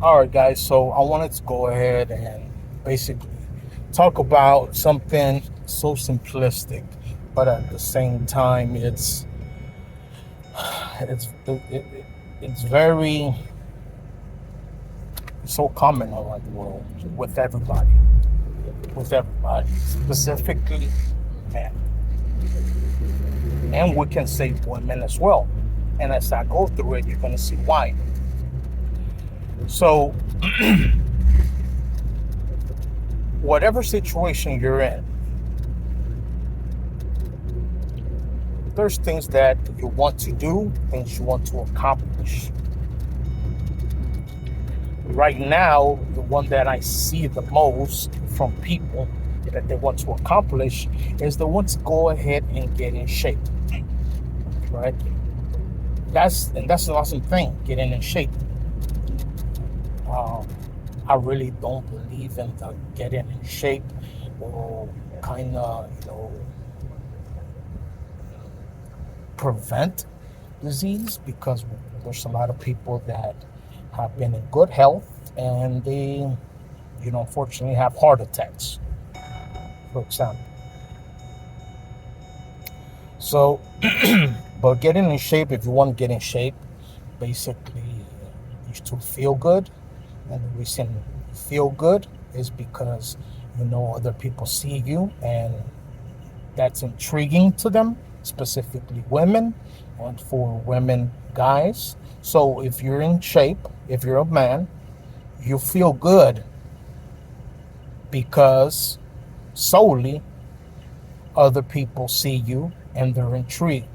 All right, guys. So I wanted to go ahead and basically talk about something so simplistic, but at the same time, it's very so common around the world with everybody, specifically men, and we can say women as well. And as I go through it, you're gonna see why. So, whatever situation you're in, there's things that you want to do, things you want to accomplish. Right now, the one that I see the most from people that they want to accomplish is they want to go ahead and get in shape, right? That's an awesome thing, getting in shape. Um, I really don't believe in the getting in shape or kind of prevent disease because there's a lot of people that have been in good health and they unfortunately have heart attacks, for example. So, but getting in shape, if you want to get in shape, basically you to feel good. And the reason you feel good is because other people see you and that's intriguing to them, specifically women, and for women, guys. So if you're in shape, if you're a man, you feel good because solely other people see you and they're intrigued.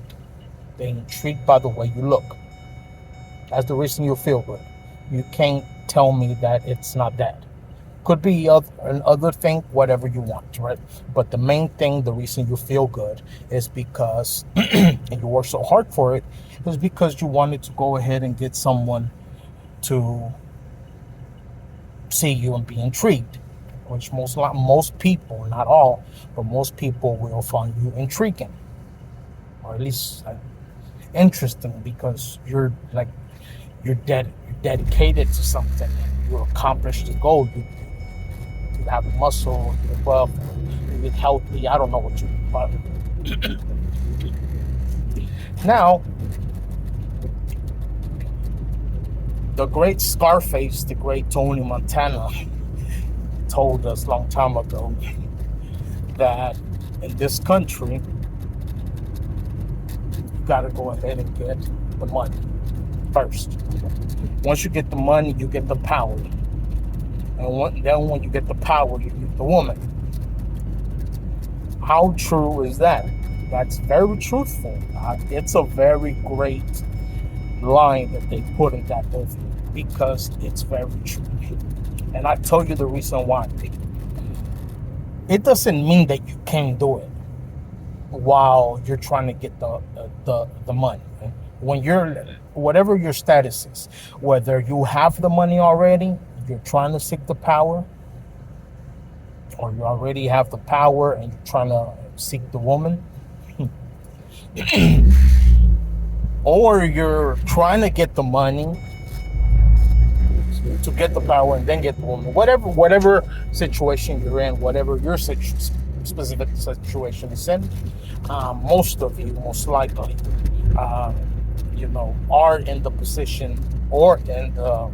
They're intrigued by the way you look. That's the reason you feel good. You can't tell me that it's not that. Could be another thing, whatever you want, right? But the main thing, the reason you feel good is because, and you work so hard for it, is because you wanted to go ahead and get someone to see you and be intrigued, which most people, not all, but most people will find you intriguing, or at least interesting, because you're dedicated to something. You accomplished the goal. You have muscle, you're buff, you get healthy. I don't know what you do, but now the great Scarface, the great Tony Montana, told us a long time ago that in this country, you got to go ahead and get the money first. Once you get the money, you get the power. And then when you get the power, you get the woman. How true is that? That's very truthful. It's a very great line that they put in that movie because it's very true. And I tell you the reason why. It doesn't mean that you can't do it while you're trying to get the money. When you're whatever your status is, whether you have the money already, you're trying to seek the power, or you already have the power and you're trying to seek the woman, or you're trying to get the money to get the power and then get the woman. Whatever situation you're in, whatever your specific situation is in, most of you, most likely, uh, are in the position or in the,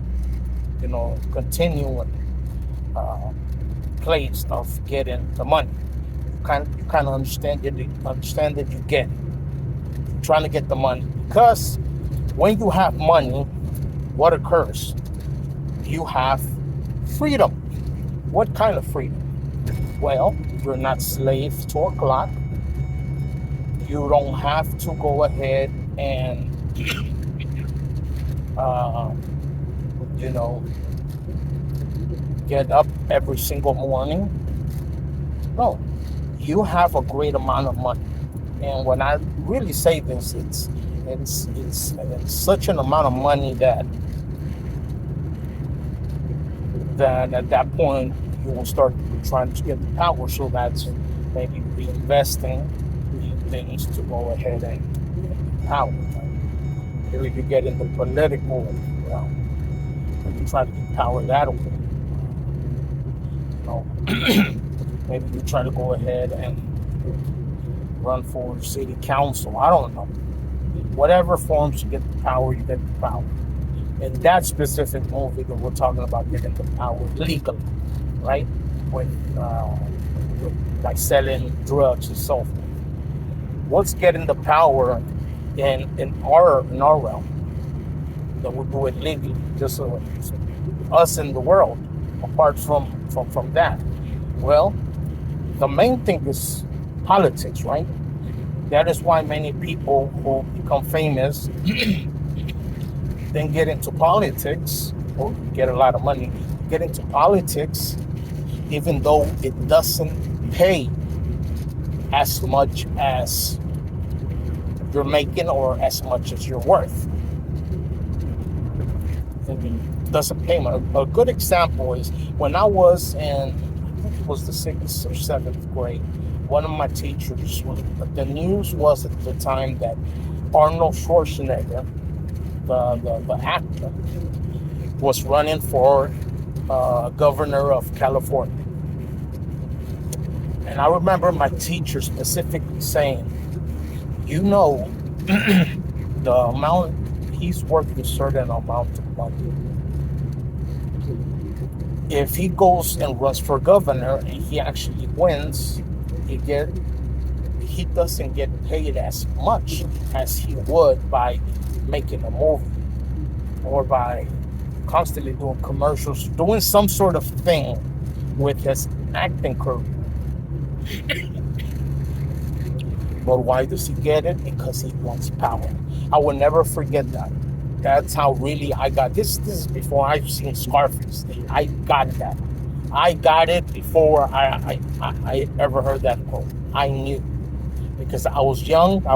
continuing uh, place of getting the money. You kind of understand that you get it. You're trying to get the money because when you have money, what occurs? You have freedom. What kind of freedom? Well, you're not slave to a clock. You don't have to go ahead and, uh, you know, get up every single morning. No, you have a great amount of money. And when I really say this, it's such an amount of money that at that point you will start trying to get the power. So that's maybe reinvesting in things to go ahead and get power. Really, you get into political try to empower that way. You know, maybe you try to go ahead and run for city council. I don't know. Whatever forms you get the power, you get the power. In that specific movie that we're talking about, getting the power legally, right? When like selling drugs and so forth. What's getting the power in our realm that we do it legally, just so us in the world. Apart from that, well, the main thing is politics, right? That is why many people who become famous then get into politics or get a lot of money, get into politics, even though it doesn't pay as much as you're making or as much as you're worth. It doesn't pay much. A good example is when I was in, I think it was the 6th or 7th grade, one of my teachers, the news was at the time that Arnold Schwarzenegger, the actor, was running for governor of California. And I remember my teacher specifically saying, you know, the amount he's worth a certain amount of money. If he goes and runs for governor and he actually wins, he doesn't get paid as much as he would by making a movie or by constantly doing commercials, doing some sort of thing with his acting career. But why does he get it? Because he wants power. I will never forget that. That's how really I got this. This is before I've seen Scarface. I got that. I got it before I ever heard that quote. I knew because I was young. I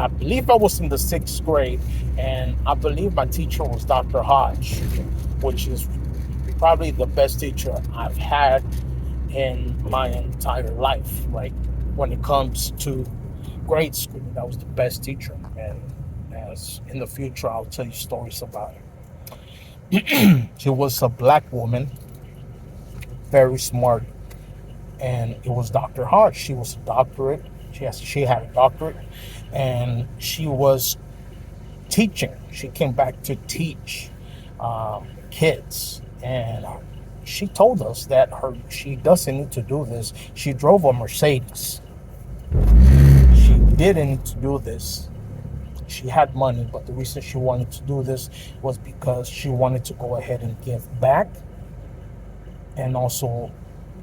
believe I was in the 6th grade, and I believe my teacher was Dr. Hodge, which is probably the best teacher I've had in my entire life. Right, when it comes to grade school, that was the best teacher, and as in the future, I'll tell you stories about it. She was a black woman, very smart, and it was Dr. Hodge. She was a doctorate. She had a doctorate, and she was teaching. She came back to teach kids, and she told us that she doesn't need to do this. She drove a Mercedes. She didn't need to do this. She had money, but the reason she wanted to do this was because she wanted to go ahead and give back and also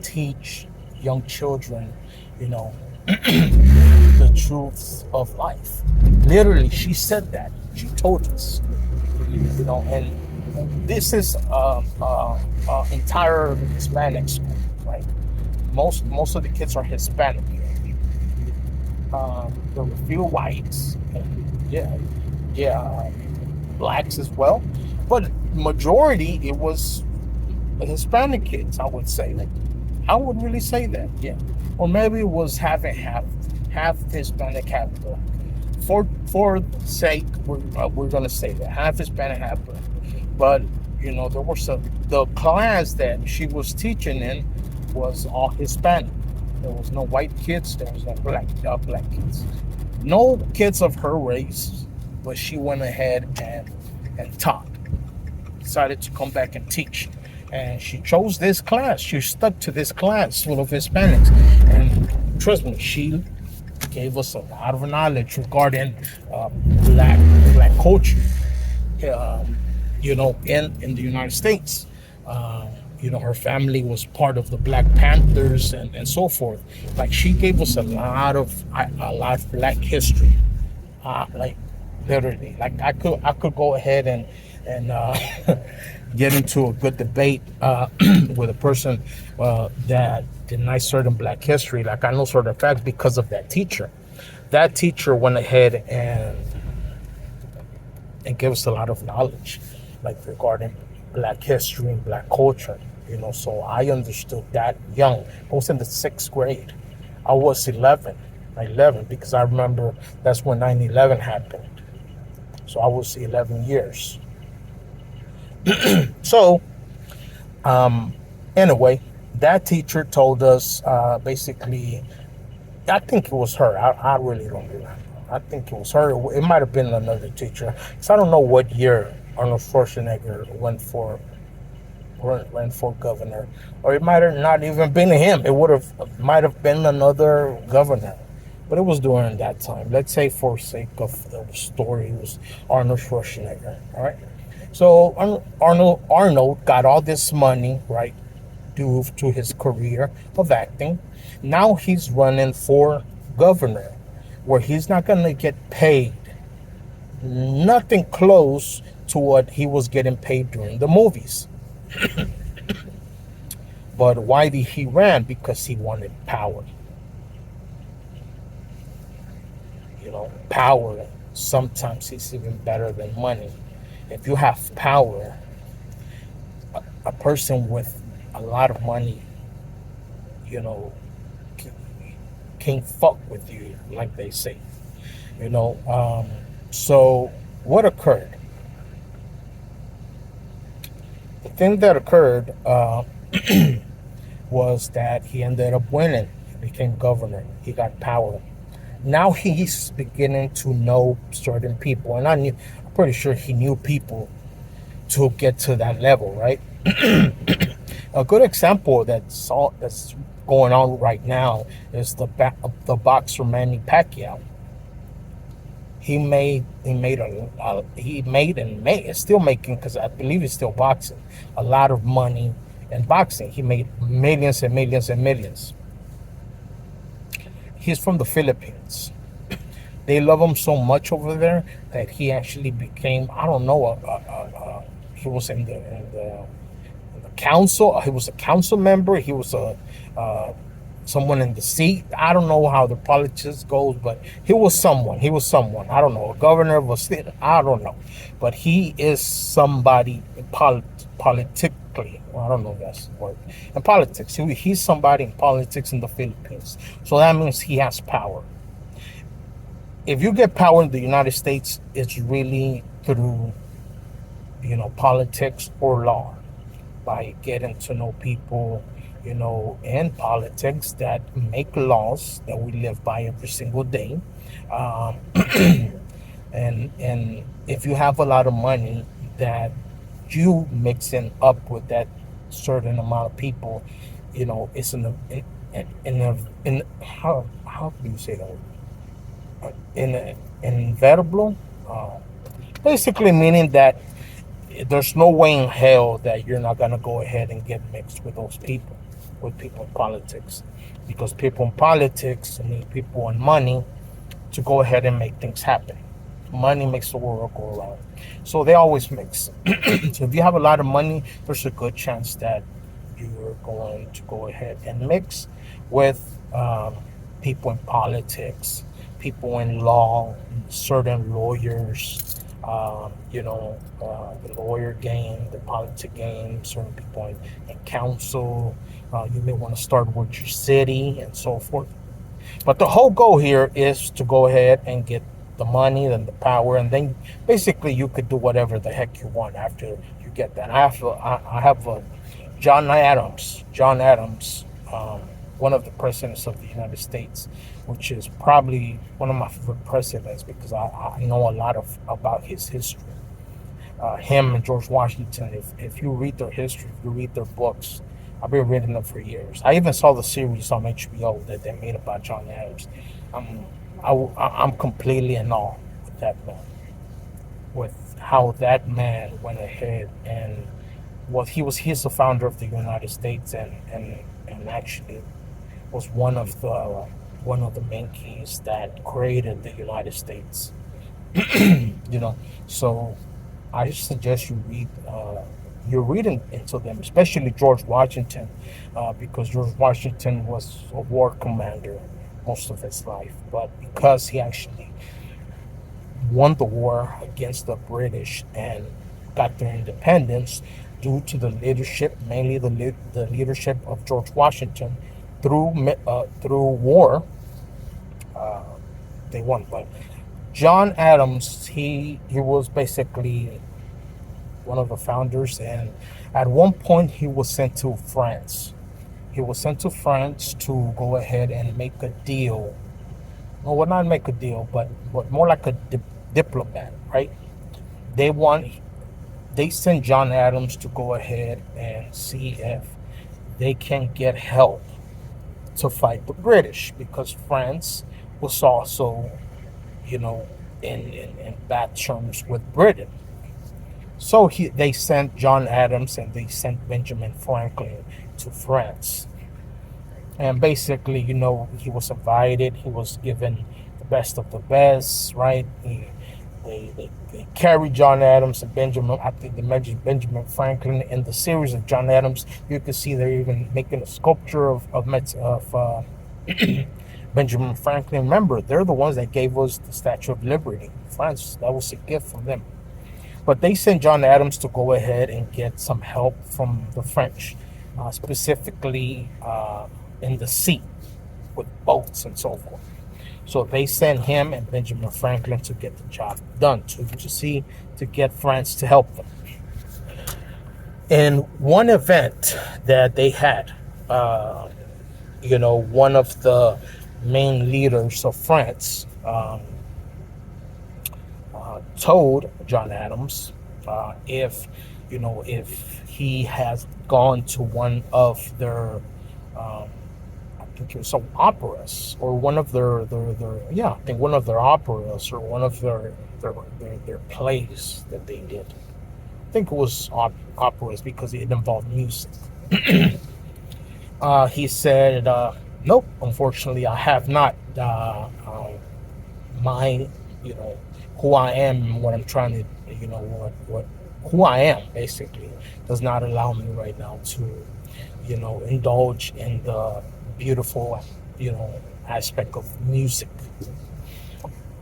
teach young children, the truths of life. Literally, she said that. She told us, and this is entire Hispanic school, right? Most of the kids are Hispanic. There were a few whites, and blacks as well, but majority it was Hispanic kids. I would say, I would really say that, yeah, or maybe it was half Hispanic, half black. For sake, we're gonna say that half Hispanic, half black. But there were the class that she was teaching in was all Hispanic. There was no white kids. There was no black kids. No kids of her race, but she went ahead and taught. Decided to come back and teach. And she chose this class. She stuck to this class full of Hispanics. And trust me, she gave us a lot of knowledge regarding black culture, in the United States. Her family was part of the Black Panthers and so forth. Like, she gave us a lot of black history. Literally, I could go ahead and get into a good debate with a person that denies certain black history. Like, I know certain facts because of that teacher. That teacher went ahead and gave us a lot of knowledge, regarding black history and black culture. So I understood that young. I was in the 6th grade. I was 11 because I remember that's when 9/11 happened. So I was 11 years. So, um, anyway, that teacher told us basically, I think it was her. I really don't remember. I think it was her. It might have been another teacher. So I don't know what year Arnold Schwarzenegger ran for governor, or it might have not even been him. It would have might have been another governor, but it was during that time. Let's say, for sake of the story, it was Arnold Schwarzenegger. All right. So Arnold got all this money, right, due to his career of acting. Now he's running for governor, where he's not going to get paid nothing close to what he was getting paid during the movies. But why did he ran? Because he wanted power. Power sometimes is even better than money. If you have power, a person with a lot of money, you know, can't fuck with you, like they say. You know, so what occurred? The thing that occurred was that he ended up winning. He became governor. He got power. Now he's beginning to know certain people, and I'm pretty sure he knew people to get to that level, right? A good example that's going on right now is the boxer Manny Pacquiao. He made is still making, because I believe he's still boxing, a lot of money in boxing. He made millions and millions and millions. He's from the Philippines. They love him so much over there that he actually became, I don't know, he was in the council. He was a council member. He was uh, someone in the seat. I don't know how the politics goes, but he was someone. He was someone. I don't know, a governor of a state. I don't know, but he is somebody politically. Well, I don't know if that's the word. In politics, he's somebody in politics in the Philippines. So that means he has power. If you get power in the United States, it's really through politics or law, by getting to know people, in politics that make laws that we live by every single day. Um, and if you have a lot of money that you mixing up with that certain amount of people, it's in how do you say that? In inevitable, uh, basically meaning that there's no way in hell that you're not going to go ahead and get mixed with those people, with people in politics, because people in politics need people and money to go ahead and make things happen. Money makes the world go around, so they always mix. So if you have a lot of money, there's a good chance that you're going to go ahead and mix with people in politics, people in law, certain lawyers, the lawyer game, the politic game, certain people in council. You may want to start with your city and so forth. But the whole goal here is to go ahead and get the money and the power, and then basically you could do whatever the heck you want after you get that. I have John Adams. John Adams, one of the presidents of the United States, which is probably one of my favorite presidents because I know a lot about his history. Him and George Washington. If you read their history, if you read their books, I've been reading them for years. I even saw the series on HBO that they made about John Adams. I'm I'm completely in awe with that man, with how that man went ahead and he's the founder of the United States, and actually was one of the main keys that created the United States. So I suggest you're reading into them, especially George Washington, because George Washington was a war commander most of his life, but because he actually won the war against the British and got their independence due to the leadership, mainly the leadership of George Washington, through war, uh, they won. But John Adams, he was basically one of the founders, and at one point he was sent to France. He was sent to France to go ahead and make a deal. Well, not make a deal, but more like a diplomat, right? They want they sent John Adams to go ahead and see if they can get help to fight the British, because France was also, you know, in bad terms with Britain. So they sent John Adams and they sent Benjamin Franklin to France. And basically, he was invited, he was given the best of the best, right? They carried John Adams and Benjamin. I think they mentioned Benjamin Franklin in the series of John Adams. You can see they're even making a sculpture of Benjamin Franklin. Remember, they're the ones that gave us the Statue of Liberty. France, that was a gift from them. But they sent John Adams to go ahead and get some help from the French, specifically in the sea with boats and so forth. So they sent him and Benjamin Franklin to get the job done, to get France to help them. In one event that they had, one of the main leaders of France told John Adams if he has gone to one of their I think it was some operas, or one of their I think one of their operas, or one of their plays that they did. I think it was operas because it involved music. He said, "Nope, unfortunately, I have not. My, who I am and what I'm trying to, what who I am basically does not allow me right now to, indulge in the beautiful, aspect of music."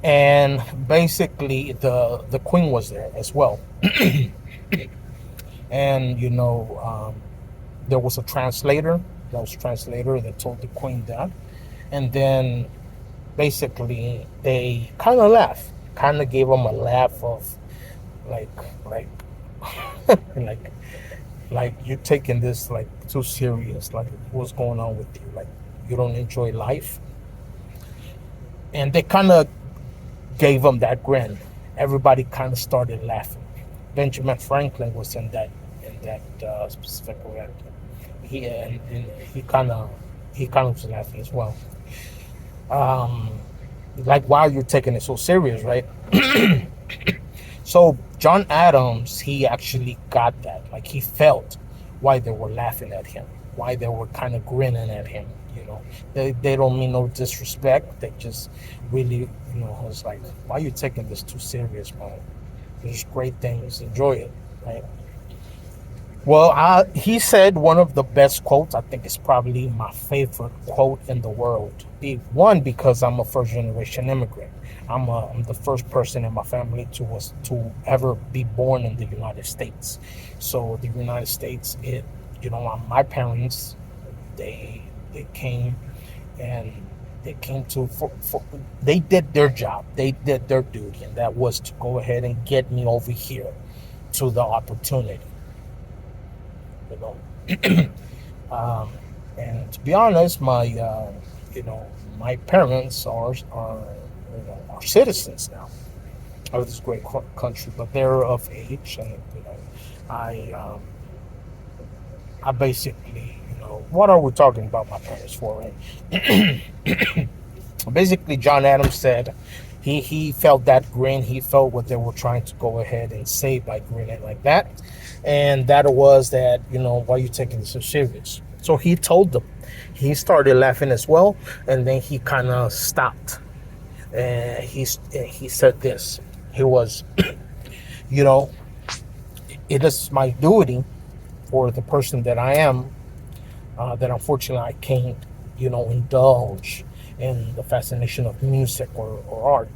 And basically, the queen was there as well, and there was a translator. That was a translator that told the queen that, and then basically they kind of laughed, kind of gave him a laugh of like like you're taking this like too serious, like what's going on with you, like you don't enjoy life. And they kind of gave him that grin. Everybody kind of started laughing. Benjamin Franklin was in that specific event. He kind of was laughing as well. Like, why are you taking it so serious, right? So John Adams, he actually got that. Like, he felt why they were laughing at him, why they were kind of grinning at him. They don't mean no disrespect. They just really, was like, why are you taking this too serious, man? There's great things. Enjoy it, right? Well, he said one of the best quotes. I think it's probably my favorite quote in the world. One, because I'm a first generation immigrant. I'm the first person in my family to ever be born in the United States. So the United States, my parents, they came, and they did their job. They did their duty, and that was to go ahead and get me over here to the opportunity. um, and to be honest, my parents are citizens now of this great country, but they're of age, and I I basically, what are we talking about my parents for, right? Basically, John Adams said he felt that grin. He felt what they were trying to go ahead and say by grinning like that. And that was that, why are you taking this so serious? So he told them. He started laughing as well. And then he kind of stopped. And he said this. He was, it is my duty for the person that I am, that unfortunately I can't, indulge in the fascination of music or art,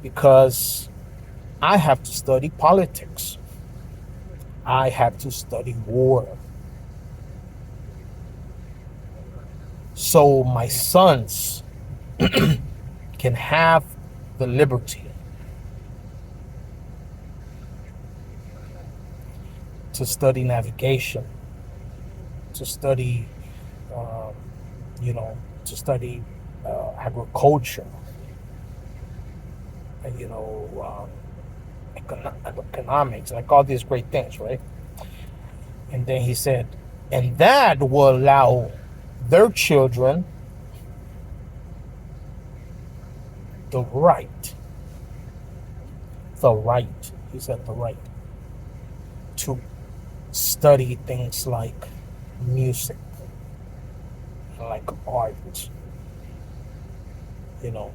because I have to study politics. I have to study war. So my sons can have the liberty to study navigation, to study, um, you know, to study agriculture, and, economics, like all these great things, right? And then he said, and that will allow their children the right, he said, the right to study things like music, like art, you know.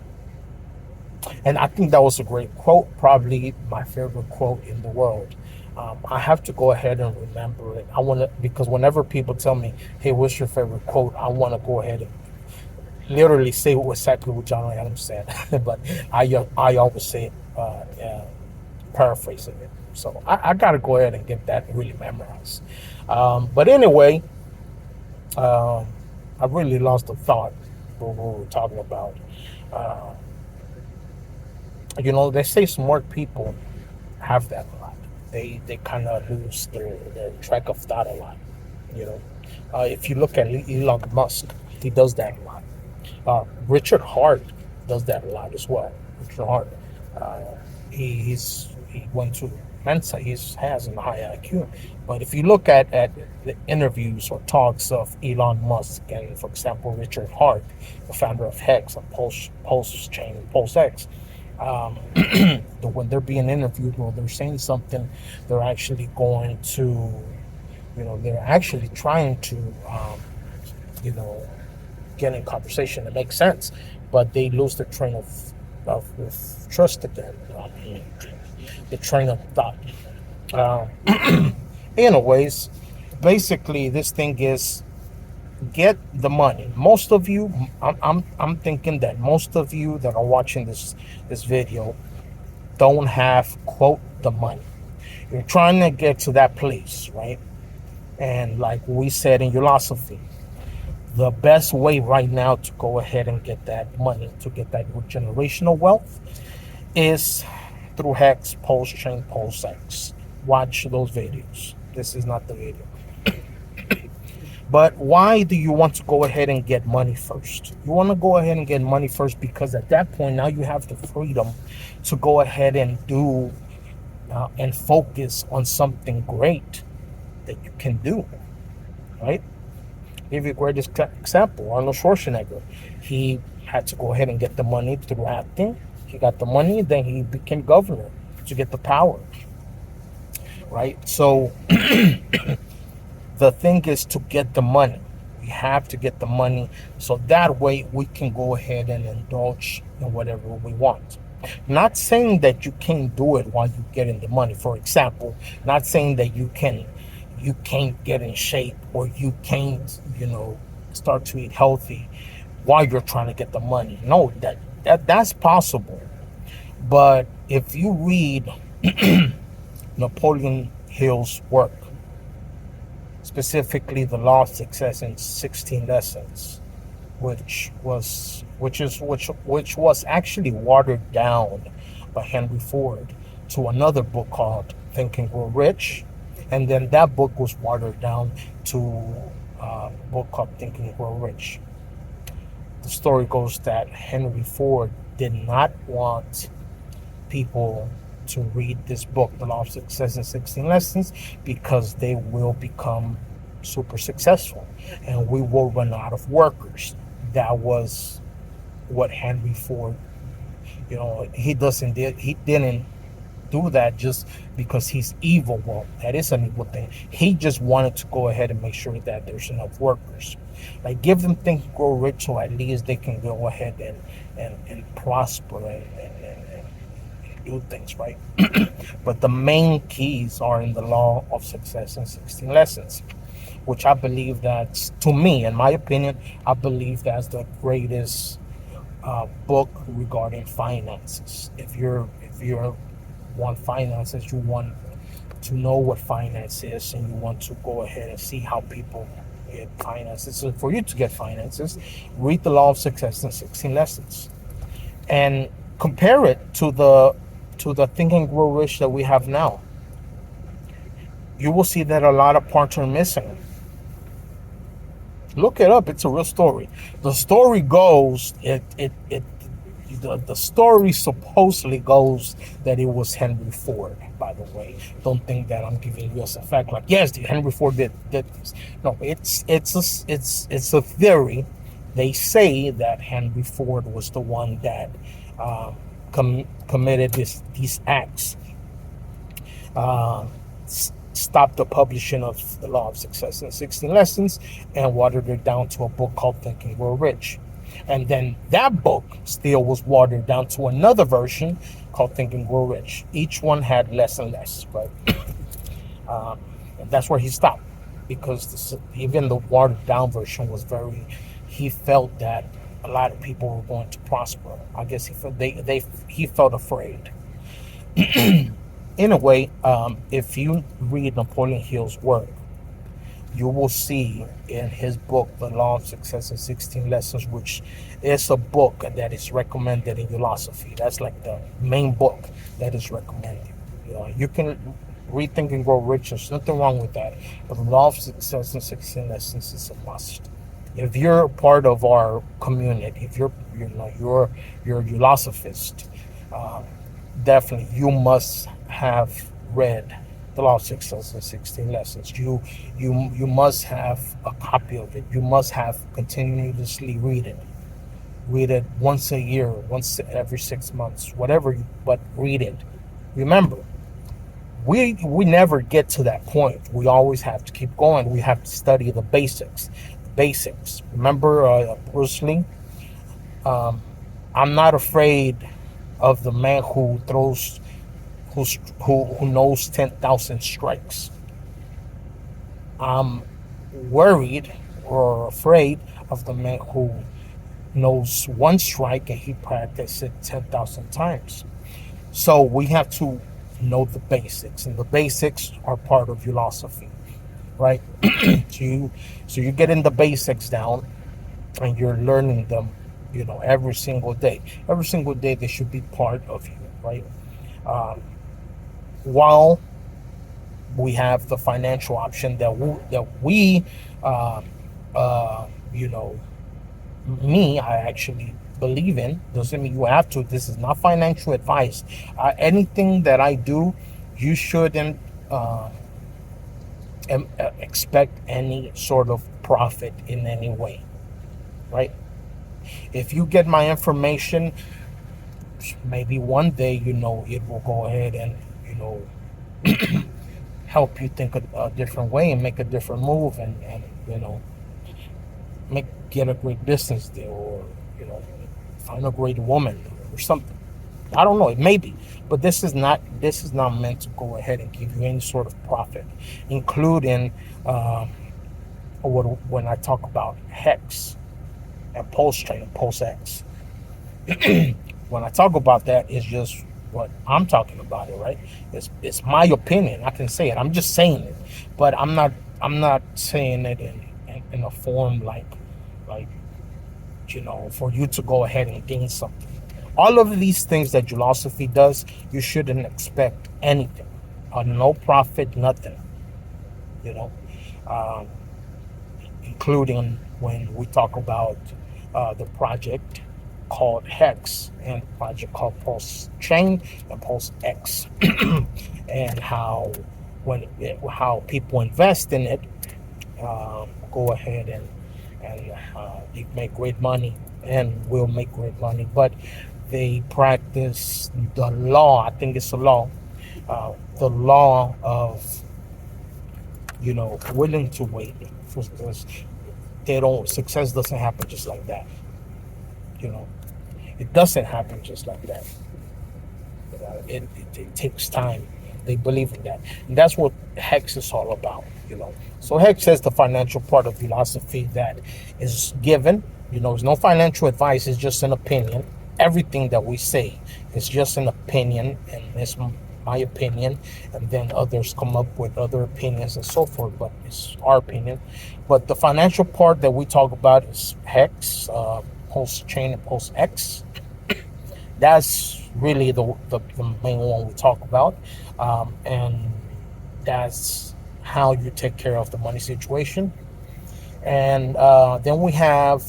And I think that was a great quote, probably my favorite quote in the world. I have to go ahead and remember it. I want to, because whenever people tell me, "Hey, what's your favorite quote?" I want to go ahead and literally say exactly what John Adams said, but I always say it, paraphrasing it. So I got to go ahead and get that really memorized. But anyway, um, I really lost the thought what we were talking about. Uh, they say smart people have that a lot. They kind of lose their track of thought a lot. You know, if you look at Elon Musk, he does that a lot. Richard Hart does that a lot as well. Richard Hart, uh, he went to Mensa. He has a high IQ. But if you look at the interviews or talks of Elon Musk and, for example, Richard Hart, the founder of Hex, a Pulse chain, Pulse X, when they're being interviewed or they're saying something, they're actually going to, they're actually trying to, you know, get in conversation that makes sense, but they lose the train of trust again, the train of thought. Anyways, basically, this thing is get the money. Most of you, I'm thinking that most of you that are watching this video don't have, quote, the money. You're trying to get to that place, right? And like we said in philosophy, the best way right now to go ahead and get that money, to get that generational wealth, is through Hex, Pulse Chain, Pulse X. Watch those videos. This is not the video. But why do you want to go ahead and get money first? You want to go ahead and get money first because at that point now you have the freedom to go ahead and do and focus on something great that you can do, right? I'll give you a great example. Arnold Schwarzenegger. He had to go ahead and get the money through acting. He got the money, then he became governor to get the power, right? So the thing is to get the money. We have to get the money so that way we can go ahead and indulge in whatever we want. Not saying that you can't do it while you're getting the money. For example, not saying that you can't get in shape or you can't, start to eat healthy while you're trying to get the money. No, that's possible. But if you read Napoleon Hill's work, specifically The Law of Success in 16 Lessons, which was actually watered down by Henry Ford to another book called Think and Grow Rich, and then that book was watered down to a book called Think and Grow Rich. The story goes that Henry Ford did not want people to read this book, The Law of Success in 16 Lessons, because they will become super successful and we will run out of workers. That was what Henry Ford, he didn't do that just because he's evil. Well, that is an evil thing. He just wanted to go ahead and make sure that there's enough workers. Like, give them Think and Grow Rich so at least they can go ahead and prosper and do things right. But the main keys are in the Law of Success in 16 Lessons, which I believe that's, to me, in my opinion, I believe that's the greatest book regarding finances. If you're want finances, you want to know what finance is, and you want to go ahead and see how people get finances. So for you to get finances, read The Law of Success in 16 Lessons and compare it to the Think and Grow Rich that we have now. you will see that a lot of parts are missing. Look it up. It's a real story. The story goes, the story supposedly goes that it was Henry Ford. By the way, don't think that I'm giving you as a fact. Like, yes, Henry Ford did this. No, it's a theory. They say that Henry Ford was the one that committed these acts. Uh, Stopped the publishing of The Law of Success in 16 Lessons and watered it down to a book called Think and Grow Rich. And then that book still was watered down to another version called Think and Grow Rich. Each one had less and less, right? And that's where he stopped, because even the watered down version was very. He felt that a lot of people were going to prosper. I guess he felt afraid. In a way, if you read Napoleon Hill's work, you will see in his book, The Law of Success in 16 Lessons, which is a book that is recommended in philosophy. That's like the main book that is recommended. You can read Think and Grow Rich. There's nothing wrong with that. But The Law of Success in 16 Lessons is a must. If you're part of our community, if you're a philosophist, definitely you must have read The Law of Success in 16 Lessons. You must have a copy of it. You must have continuously read it. Read it once a year, once every 6 months, whatever. But read it. Remember, we never get to that point. We always have to keep going. We have to study the basics. Remember Bruce Lee? I'm not afraid of the man who knows 10,000 strikes. I'm worried or afraid of the man who knows one strike and he practiced it 10,000 times. So we have to know the basics, and the basics are part of philosophy, right? so you getting the basics down, and you're learning them, every single day. Every single day they should be part of you, right? While we have the financial option that uh, uh, you know, I actually believe in. Doesn't mean you have to. This is not financial advice. Anything that I do, you shouldn't expect any sort of profit in any way, right? If you get my information, maybe one day, it will go ahead and, help you think a different way and make a different move, and get a great business deal, or, find a great woman or something. I don't know, it may be, but this is not meant to go ahead and give you any sort of profit, including when I talk about hex and pulse train and pulse X. When I talk about that, it's just what I'm talking about it, right? It's my opinion. I can say it. I'm just saying it, but I'm not saying it in a form like for you to go ahead and gain something. All of these things that philosophy does, you shouldn't expect anything, no profit, nothing. You know, um, including when we talk about the project called Hex and the project called Pulse Chain and Pulse X, and how people invest in it, go ahead and they make great money and will make great money, but they practice the law. I think it's a law, the law of willing to wait, because they don't success doesn't happen just like that. You know, it doesn't happen just like that. It takes time. They believe in that, and that's what Hex is all about. So Hex is the financial part of philosophy that is given. It's no financial advice. It's just an opinion. Everything that we say is just an opinion, and it's my opinion, and then others come up with other opinions and so forth, but it's our opinion. But the financial part that we talk about is Hex, Pulse Chain, and Pulse X. That's really the main one we talk about, and that's how you take care of the money situation. And then we have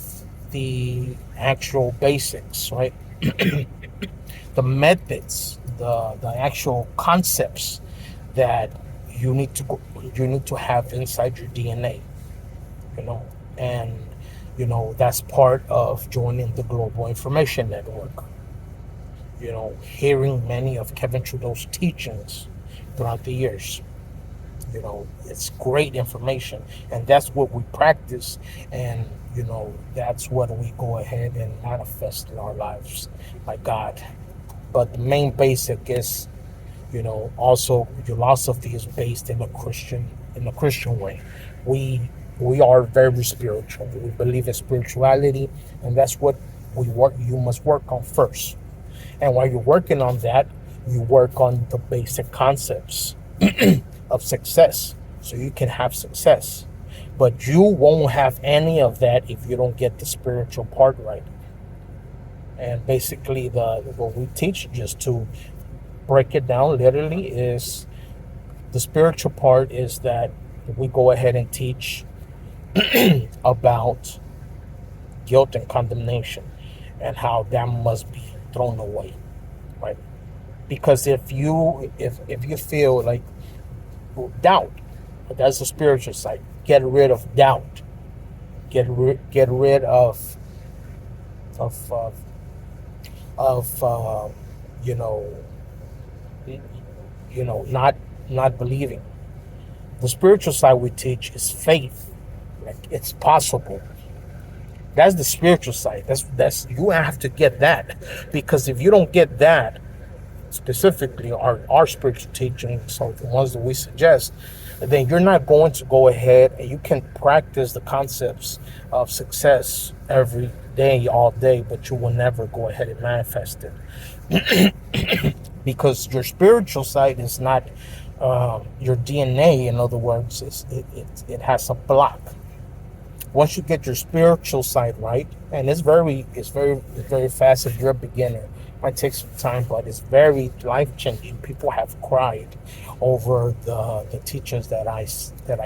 the actual basics, right? The methods, the actual concepts that you need to have inside your DNA, you know, and that's part of joining the Global Information Network. Hearing many of Kevin Trudeau's teachings throughout the years. It's great information, and that's what we practice, and that's what we go ahead and manifest in our lives by God. But the main basic is, also philosophy is based in a Christian way. We are very spiritual. We believe in spirituality, and that's what you must work on first. And while you're working on that, you work on the basic concepts of success so you can have success. But you won't have any of that if you don't get the spiritual part right. And basically, what we teach, just to break it down literally, is the spiritual part is that we go ahead and teach about guilt and condemnation and how that must be thrown away, right? Because if you feel like doubt, that's the spiritual side. Get rid of doubt. Get rid of you know not believing. The spiritual side we teach is faith. Like, it's possible. That's the spiritual side. That's you have to get that, because if you don't get that, specifically our spiritual teachings, so the ones that we suggest, then you're not going to go ahead and you can practice the concepts of success every day, all day, but you will never go ahead and manifest it. Because your spiritual side is not your DNA. In other words, it has a block. Once you get your spiritual side right, and it's very fast if you're a beginner. It might take some time, but it's very life changing. People have cried over the teachings that I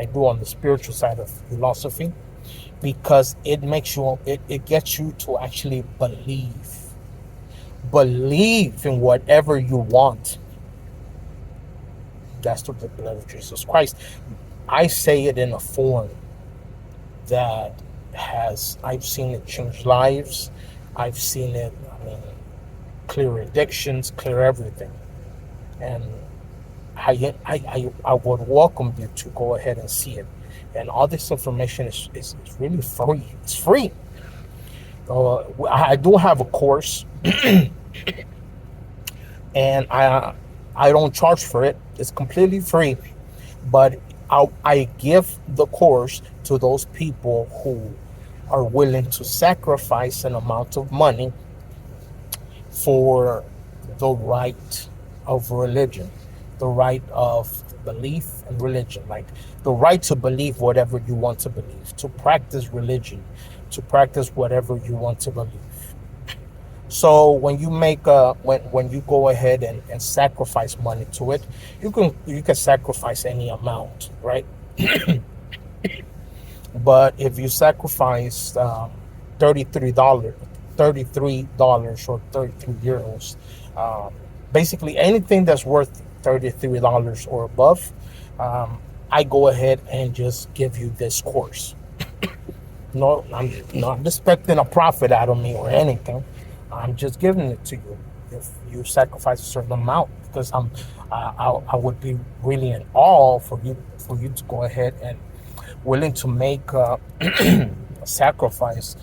do on the spiritual side of philosophy, because it makes you it gets you to actually believe in whatever you want. That's through the blood of Jesus Christ. I say it in a form that I've seen it change lives. I've seen it, clear addictions, clear everything. And I would welcome you to go ahead and see it. And all this information is really free. It's free. I do have a course, and I don't charge for it. It's completely free, but I give the course to those people who are willing to sacrifice an amount of money for the right of religion, the right of belief and religion, like the right to believe whatever you want to believe, to practice religion, to practice whatever you want to believe. So when you make when you go ahead and sacrifice money to it, you can sacrifice any amount, right? But if you sacrifice $33, or 33 euros, basically anything that's worth $33 or above, I go ahead and just give you this course. No, I'm not expecting a profit out of me or anything. I'm just giving it to you. If you sacrifice a certain amount, because I would be really in awe for you to go ahead and willing to make a sacrifice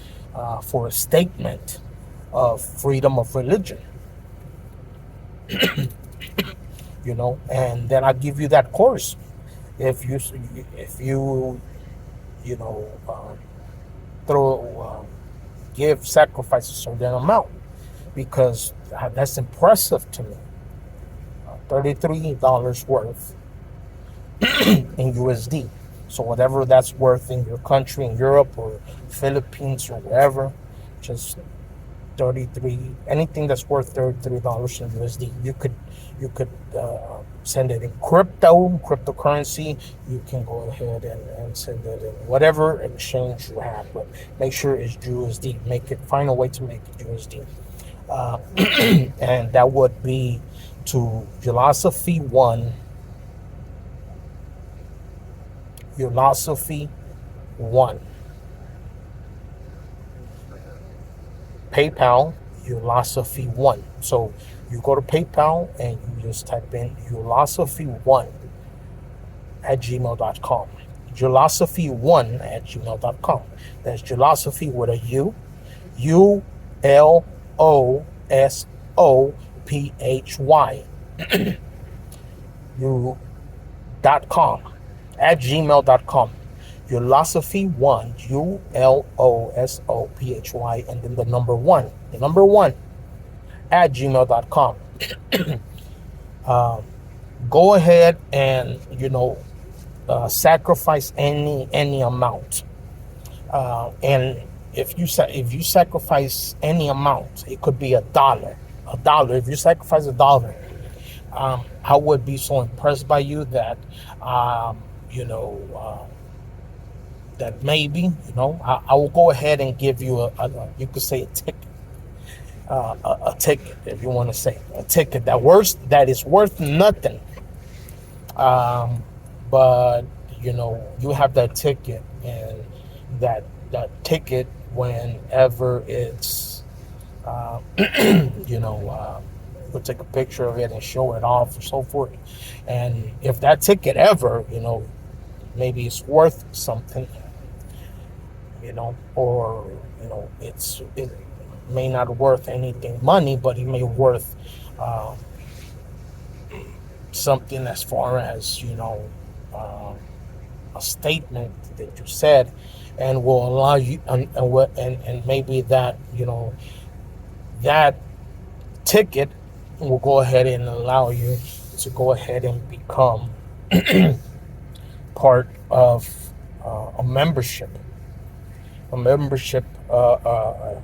for a statement of freedom of religion. And then I give you that course. If you give sacrifice a certain amount, because that's impressive to me. $33 worth in USD. So whatever that's worth in your country, in Europe or Philippines or wherever, just 33. Anything that's worth $33 in USD, you could send it in cryptocurrency. You can go ahead and send it in whatever exchange you have, but make sure it's USD. Find a way to make it USD. And that would be to Ulosophy1, PayPal, Ulosophy1. So you go to PayPal and you just type in Ulosophy1 at gmail.com. Ulosophy1 at gmail.com. That's Ulosophy with a U. ULOSOPHY. You.com at gmail.com. Ulosophy1, ULOSOPHY, and then the number one at gmail.com. Go ahead and sacrifice any amount, and if you sacrifice any amount, it could be $1. If you sacrifice $1, I would be so impressed by you that that maybe I will go ahead and give you a you could say a ticket. A ticket, if you want to say a ticket that is worth nothing, but you have that ticket, and that ticket, whenever it's we'll take a picture of it and show it off and so forth. And if that ticket ever maybe it's worth something, or it may not worth anything money, but it may worth something as far as a statement that you said, and will allow you and maybe that that ticket will go ahead and allow you to go ahead and become part of a membership,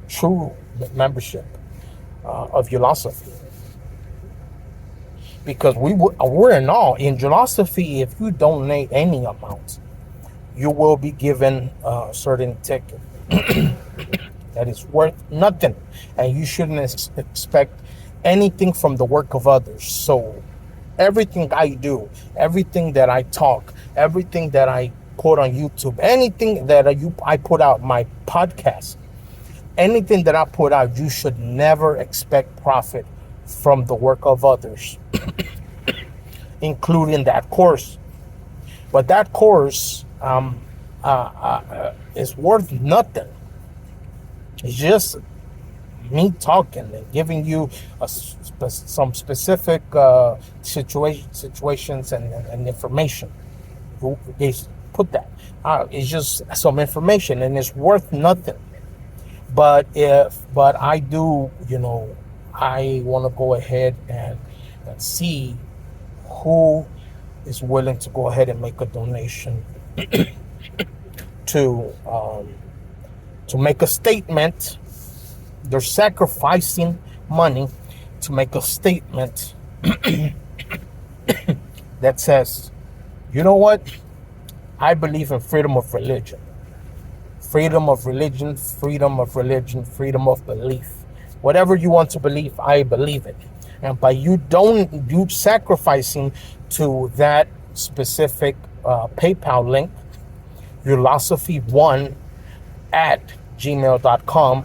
true membership of Ulosophy. Because we're in all in Ulosophy. If you donate any amount, you will be given a certain ticket that is worth nothing, and you shouldn't expect anything from the work of others. So everything I do, everything that I talk, everything that I put on YouTube, anything that I put out, my podcast, anything that I put out, you should never expect profit from the work of others, including that course. But that course is worth nothing. It's just me talking and giving you some specific situations and information. They put that. It's just some information, and it's worth nothing. But I do, I want to go ahead and see who is willing to go ahead and make a donation to make a statement. They're sacrificing money to make a statement that says, you know what? I believe in freedom of religion. Freedom of religion, freedom of religion, freedom of belief. Whatever you want to believe, I believe it. And by you sacrificing to that specific PayPal link, Ulosophy1 at gmail.com,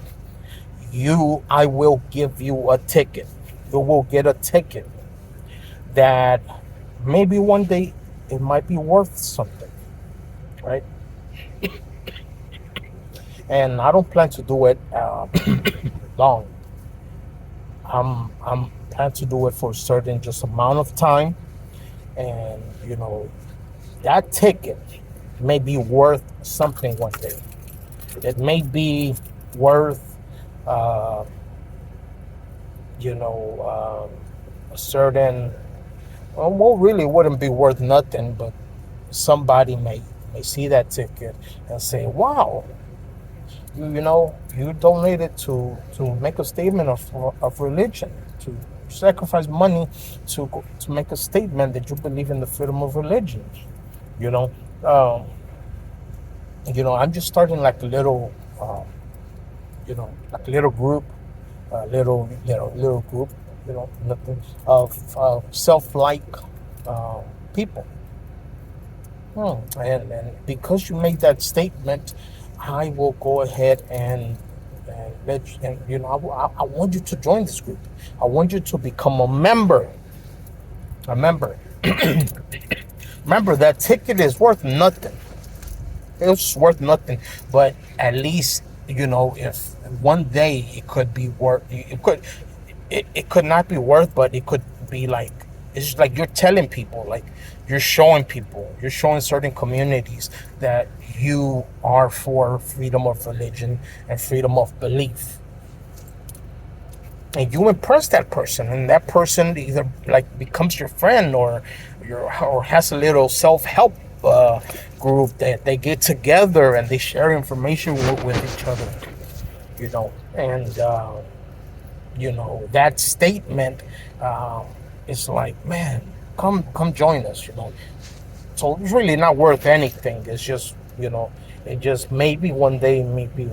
I will give you a ticket. You will get a ticket that maybe one day it might be worth something, right? And I don't plan to do it long. I'm plan to do it for a certain just amount of time, and that ticket may be worth something one day. It may be worth a certain, really wouldn't be worth nothing, but somebody may see that ticket and say, wow, you donated to make a statement of religion, to sacrifice money to make a statement that you believe in the freedom of religion. You know, um, I'm just starting like a little, like a little group, little group, nothing of self-like people. And because you made that statement, I will go ahead and let you, and I want you to join this group. I want you to become a member. A member. Remember that ticket is worth nothing. It's worth nothing, but at least if one day it could be worth. It could not be worth, but it could be like, it's just like you're telling people, like you're showing certain communities that you are for freedom of religion and freedom of belief, and you impress that person, and that person either like becomes your friend or has a little self-help group that they get together and they share information with each other, and that statement is like, man, come join us. So it's really not worth anything. It's just, it just maybe one day, maybe,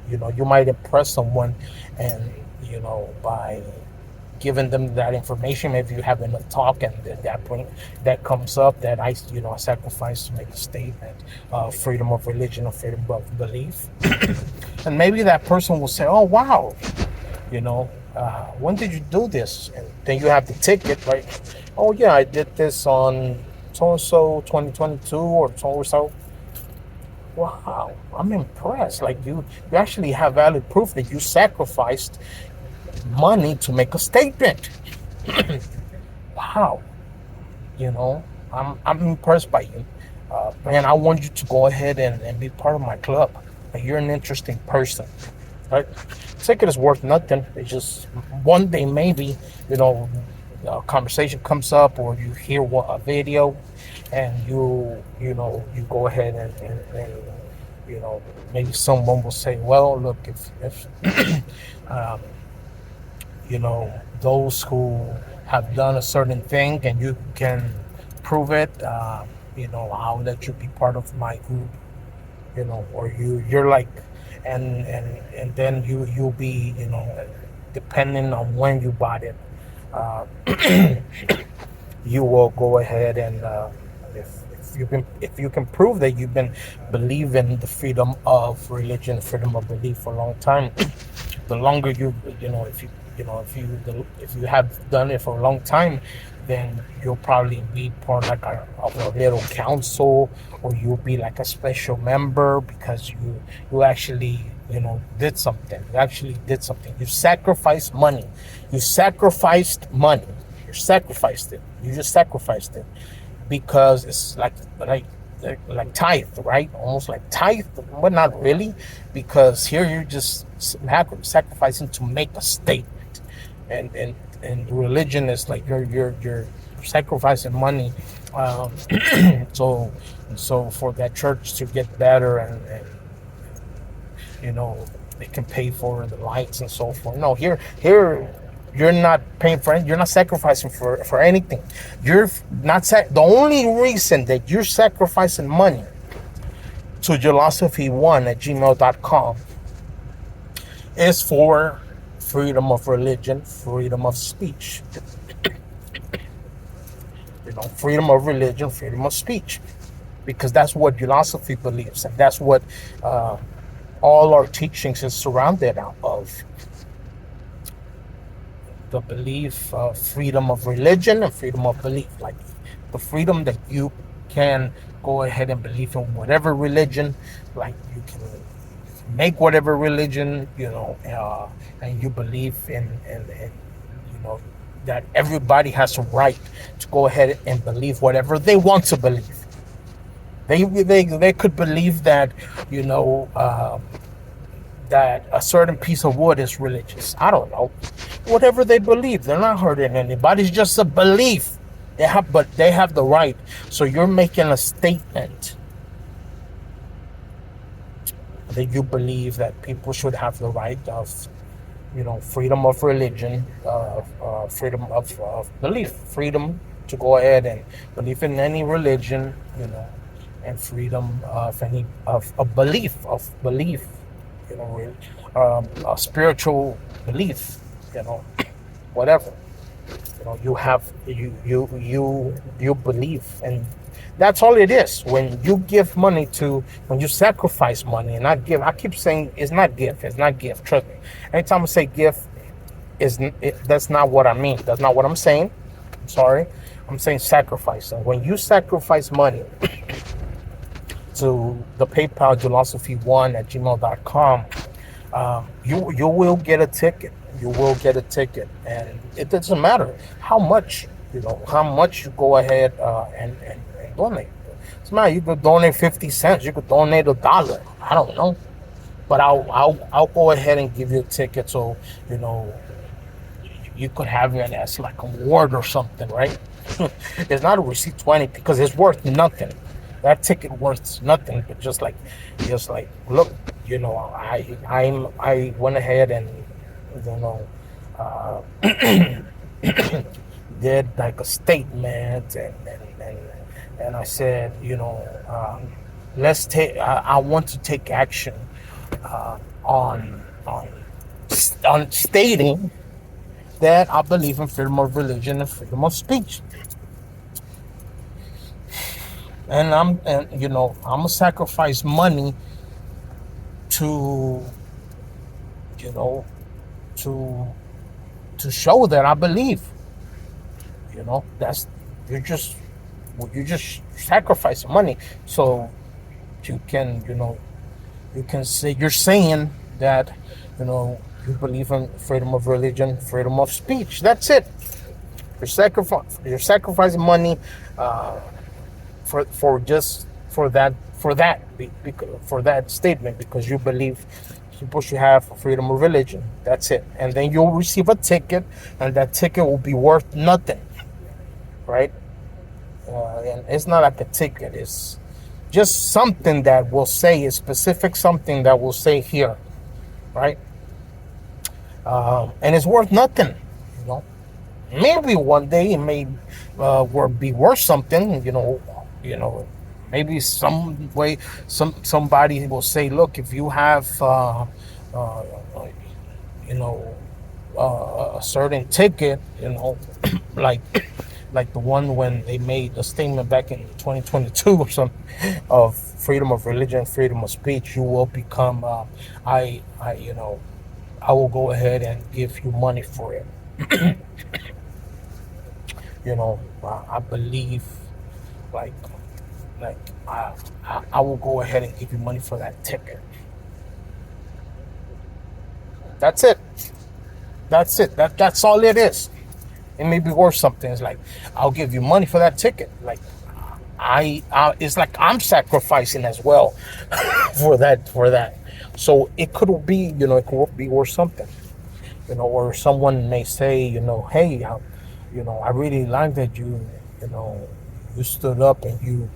you might impress someone, and by giving them that information, maybe you having a talk, and at that point that comes up that I sacrifice to make a statement, freedom of religion or freedom of belief. And maybe that person will say, oh wow, when did you do this? And then you have the ticket, right? Oh yeah, I did this on so and so 2022 or so or so. Wow, I'm impressed. Like you actually have valid proof that you sacrificed money to make a statement. Wow, I'm impressed by you, man. I want you to go ahead and be part of my club. Like, you're an interesting person, right? Ticket is worth nothing. It's just one day maybe, a conversation comes up, or you hear a video, and you go ahead and maybe someone will say, well, look, if um, those who have done a certain thing and you can prove it, I'll let you be part of my group, or you're like, and then you'll be, depending on when you bought it, uh, you will go ahead and if you can prove that you've been believing the freedom of religion, freedom of belief for a long time, the longer if you have done it for a long time, then you'll probably be part like of a little council, or you'll be like a special member, because you actually did something. You actually did something. You sacrificed money. You sacrificed money. You sacrificed it. You just sacrificed it, because it's like tithe, right? Almost like tithe, but not really, because here you're just sacrificing to make a statement, and religion is like you're sacrificing money, um, so for that church to get better, and they can pay for the lights and so forth. No, here you're not paying for it. You're not sacrificing for anything. You're not the only reason that you're sacrificing money to philosophy1@gmail.com is for freedom of religion, freedom of speech. Freedom of religion, freedom of speech, because that's what philosophy believes, and that's what all our teachings is surrounded out of. The belief of freedom of religion and freedom of belief, like the freedom that you can go ahead and believe in whatever religion, like you can make whatever religion, and you believe in that everybody has a right to go ahead and believe whatever they want to believe. They could believe that that a certain piece of wood is religious. I don't know. Whatever they believe, they're not hurting anybody. It's just a belief. But they have the right. So you're making a statement that you believe that people should have the right of freedom of religion, freedom of belief, freedom to go ahead and believe in any religion, and freedom of any of belief, a spiritual belief, you know, whatever. You believe, and that's all it is. When you give money to, when you sacrifice money, and not give. I keep saying it's not give, trust me. Anytime I say give, that's not what I mean. That's not what I'm saying. I'm sorry. I'm saying sacrifice. And when you sacrifice money to the PayPal philosophy1 at gmail.com, you will get a ticket. You will get a ticket, and it doesn't matter how much you go ahead and donate. It's not, you could donate 50 cents. You could donate $1. I don't know, but I'll go ahead and give you a ticket, so you know you could have it as like a award or something, right? It's not a receipt 20 because it's worth nothing. That ticket worth nothing, but just like look, I went ahead and you know uh, did like a statement, and I said, let's take. I want to take action on stating that I believe in freedom of religion and freedom of speech, I'm gonna sacrifice money to you know to to show that I believe. That's you just you just sacrifice money, so you can you can say you're saying that you know you believe in freedom of religion, freedom of speech. That's it. You're sacrificing money uh, for just for that statement, because you believe people should have freedom of religion. That's it. And then you'll receive a ticket, and that ticket will be worth nothing, right? And it's not like a ticket. It's just something that will say a specific something that will say here, right? And it's worth nothing. You know, maybe one day it may be worth something. Maybe some way somebody will say, look, if you have uh, you know a certain ticket, like like the one when they made a statement back in 2022 or something, of freedom of religion, freedom of speech, you will become I will go ahead and give you money for it. I believe, like like I will go ahead and give you money for that ticket. That's it. That's it. That's all it is. It may be worth something. It's like, I'll give you money for that ticket. Like, it's like I'm sacrificing as well for that. So it could be worth something. Or someone may say, hey, I really like that you know you stood up and you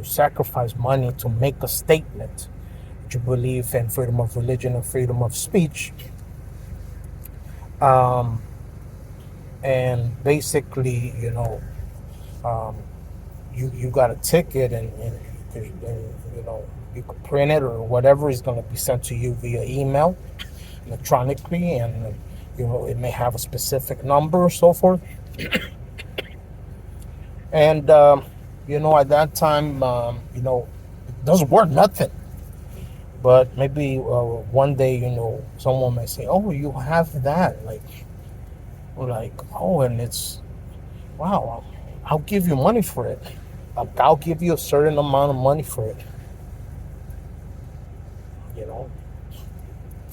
sacrificed money to make a statement that you believe in freedom of religion and freedom of speech. Um, and basically, um, you got a ticket, and you could print it, or whatever is going to be sent to you via email electronically, and it may have a specific number or so forth. And at that time, it doesn't worth nothing. But maybe one day, someone may say, oh, you have that, like, oh, and it's, wow, I'll give you money for it. Like, I'll give you a certain amount of money for it. you know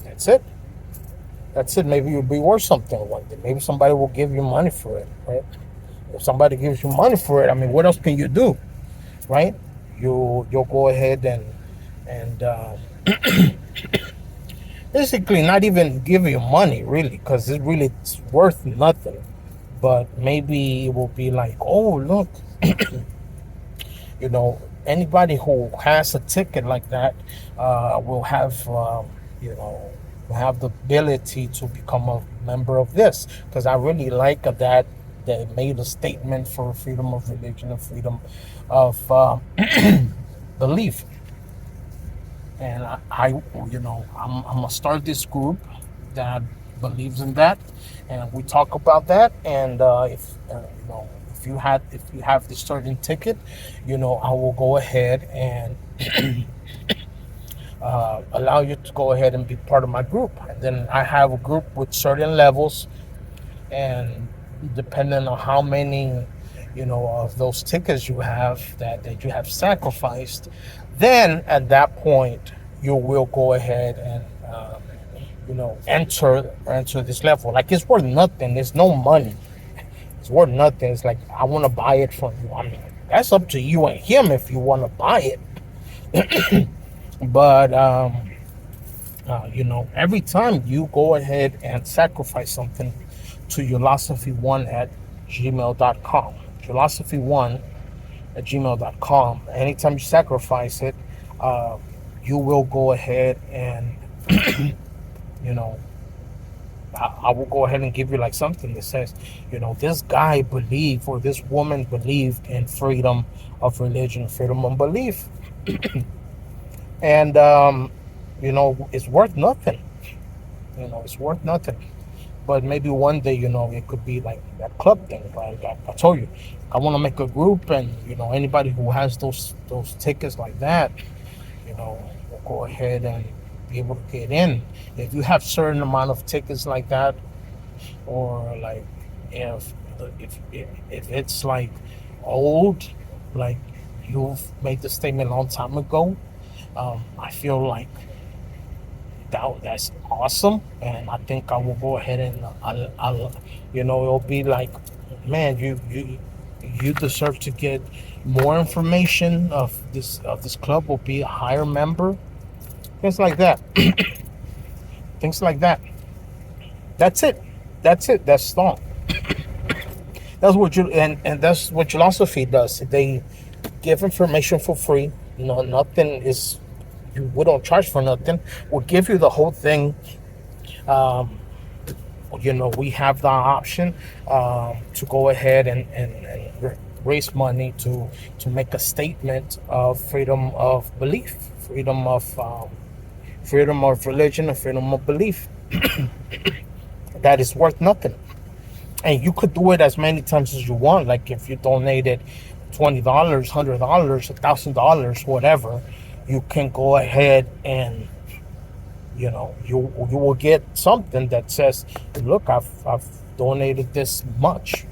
that's it. That's it. Maybe you'll be worth something one day. Maybe somebody will give you money for it, right? If somebody gives you money for it, I mean, what else can you do, right? You'll go ahead and basically not even give you money, really, because it's worth nothing. But maybe it will be like, oh, look, anybody who has a ticket like that will have, you know You have the ability to become a member of this, because I really like that it made a statement for freedom of religion and freedom of belief. And I'm gonna start this group that believes in that, and we talk about that. And if if you have this certain ticket, I will go ahead and allow you to go ahead and be part of my group. And then I have a group with certain levels, and depending on how many of those tickets you have that you have sacrificed, then at that point you will go ahead and enter this level. Like, it's worth nothing. There's no money. It's worth nothing. It's like, I want to buy it from you. I mean, that's up to you and him if you want to buy it. But every time you go ahead and sacrifice something to philosophy1 at gmail.com, philosophy1 at gmail.com, anytime you sacrifice it, you will go ahead and, you know, I will go ahead and give you like something that says, this guy believed, or this woman believed in freedom of religion, freedom of belief. And, it's worth nothing. It's worth nothing. But maybe one day, it could be like that club thing. Like I told you, I want to make a group, and anybody who has those tickets like that, will go ahead and be able to get in. If you have certain amount of tickets like that, or like if if it's like old, like you've made the statement a long time ago, I feel like that's awesome, and I think I will go ahead and it'll be like, man, you deserve to get more information of this club, will be a higher member, things like that. Things like that. That's it. That's all. That's what and that's what philosophy does. They give information for free. Nothing is, we don't charge for nothing. We'll give you the whole thing. um, we have the option to go ahead and raise money to make a statement of freedom of belief, freedom of religion, and freedom of belief. That is worth nothing, and you could do it as many times as you want. Like, if you donated $20, $100, $1,000, whatever, you can go ahead and you will get something that says, look, I've donated this much.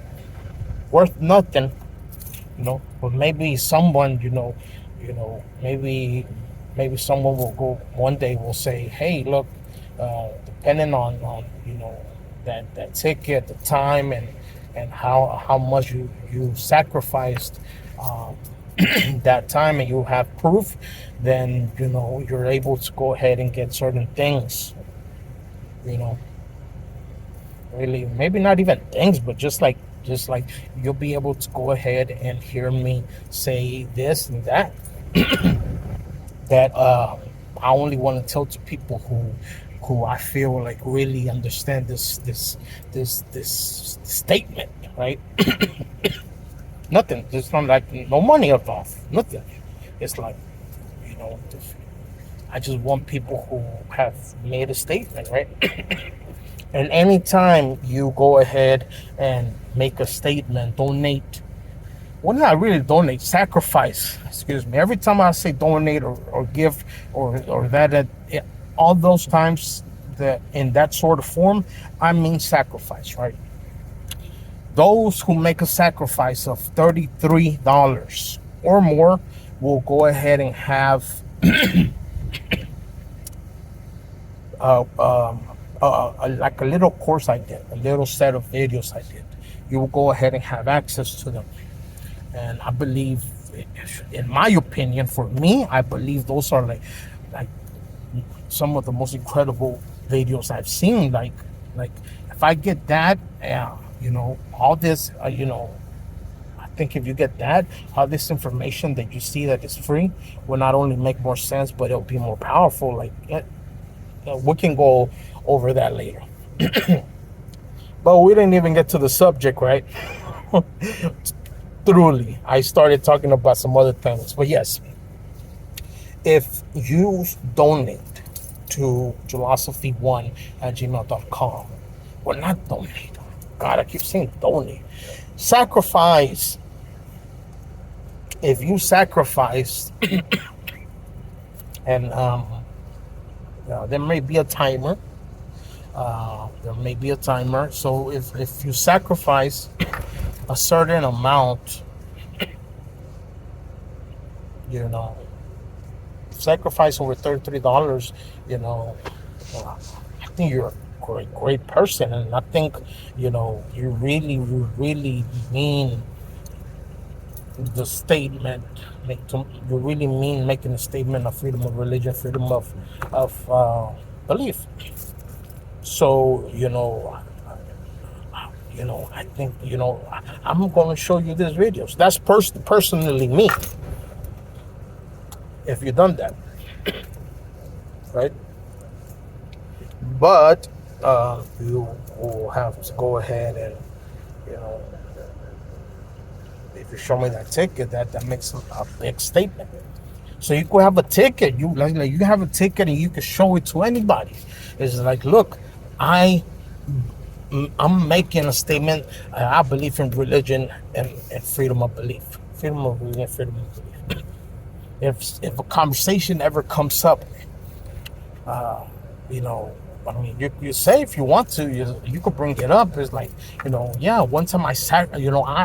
Worth nothing. But maybe someone, maybe someone will go one day, will say, hey, look, depending on that ticket, the time, and how much you sacrificed, that time, and you have proof, then you're able to go ahead and get certain things. you know Really, maybe not even things, but just like you'll be able to go ahead and hear me say this and that, that I only want to tell to people who I feel like really understand this statement, right? Nothing. There's not like no money involved. Nothing. It's like, I just want people who have made a statement, right? And anytime you go ahead and make a statement, donate. Well, not really donate, sacrifice. Excuse me. Every time I say donate or give or that, all those times that in that sort of form, I mean sacrifice, right? Those who make a sacrifice of $33 or more will go ahead and have like a little course I did, a little set of videos I did. You will go ahead and have access to them. And I believe, in my opinion, for me, I believe those are like some of the most incredible videos I've seen. Like if I get that, all this, I think if you get that, all this information that you see that is free will not only make more sense, but it'll be more powerful. Like we can go over that later. But we didn't even get to the subject, right? Truly, I started talking about some other things. But yes, if you donate to philosophy1 at gmail.com, well, not donate. God, I keep saying donate. Sacrifice. If you sacrifice, and there may be a timer. There may be a timer. So if you sacrifice a certain amount, you know, sacrifice over $33, you know, I think you're a great person, and I think, you know, you really mean the statement. You really mean making a statement of freedom of religion, freedom of belief. So, I think, I'm going to show you these videos. That's personally me. If you've done that, right? But you will have to go ahead and, you know, if you show me that ticket, that makes a big statement. So you could have a ticket. You have a ticket and you can show it to anybody. It's like, look, I'm making a statement. I believe in religion and freedom of belief. Freedom of religion, freedom of belief. If a conversation ever comes up, you know, I mean, you say if you want to, you could bring it up. It's like, yeah, one time I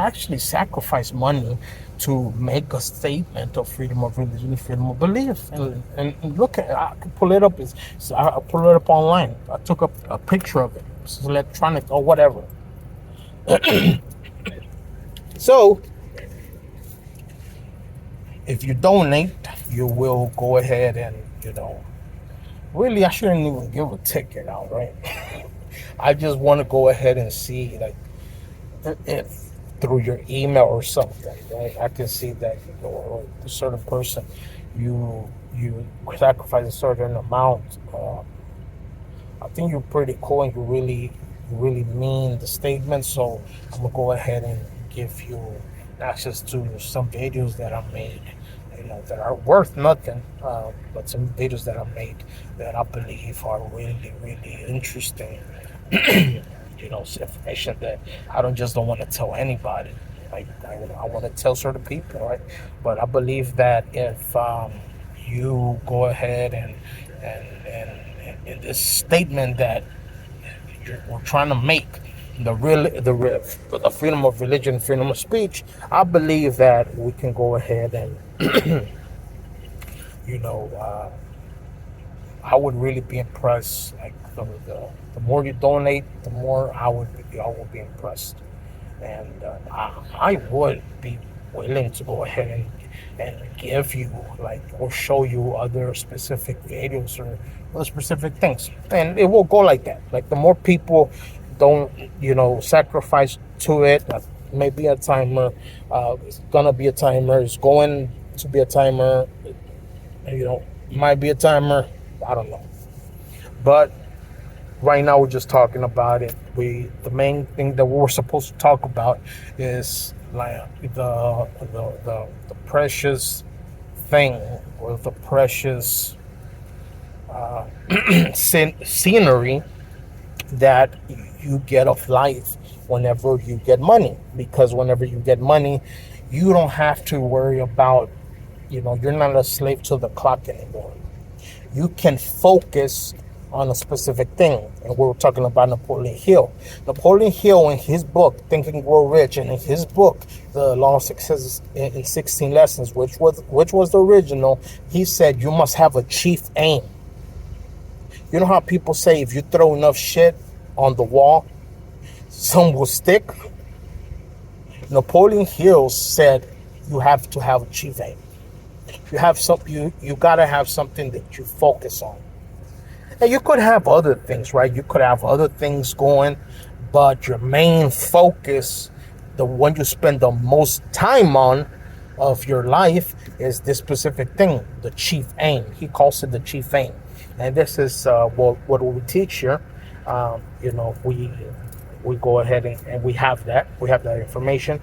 actually sacrificed money to make a statement of freedom of religion, freedom of belief, and look at, I can pull it up. I'll pull it up online. I took a picture of it. It's electronic or whatever. So, if you donate, you will go ahead and, really, I shouldn't even give a ticket out, right? I just want to go ahead and see, like, if through your email or something, right? I can see that, a certain person, you sacrifice a certain amount. I think you're pretty cool and you really mean the statement. So I'm gonna go ahead and give you access to some videos that I made, that are worth nothing, but some videos that I made that I believe are really, really interesting. It's information that I don't want to tell anybody. Like, I want to tell certain people, right? But I believe that if you go ahead and in this statement that we're trying to make, the freedom of religion, freedom of speech, I believe that we can go ahead and, I would really be impressed. Like, the more you donate, the more I will be impressed, and I would be willing to go ahead and give you, like, or show you other specific videos or other specific things, and it will go like that. Like, the more people don't, sacrifice to it, maybe a timer. It's gonna be a timer. It's going to be a timer. Might be a timer. I don't know. But right now we're just talking about it. The main thing that we're supposed to talk about is, like, the precious thing, or the precious scenery that you get of life whenever you get money. Because whenever you get money, you don't have to worry about, you're not a slave to the clock anymore. You can focus on a specific thing. And we're talking about Napoleon Hill. Napoleon Hill, in his book, Think and Grow Rich, and in his book, The Law of Success in 16 Lessons, which was the original, he said you must have a chief aim. You know how people say if you throw enough shit on the wall, some will stick? Napoleon Hill said you have to have a chief aim. You gotta have something that you focus on. And you could have other things, right? You could have other things going, but your main focus, the one you spend the most time on of your life, is this specific thing, the chief aim. He calls it the chief aim. And this is what we teach here. We go ahead and we have that information.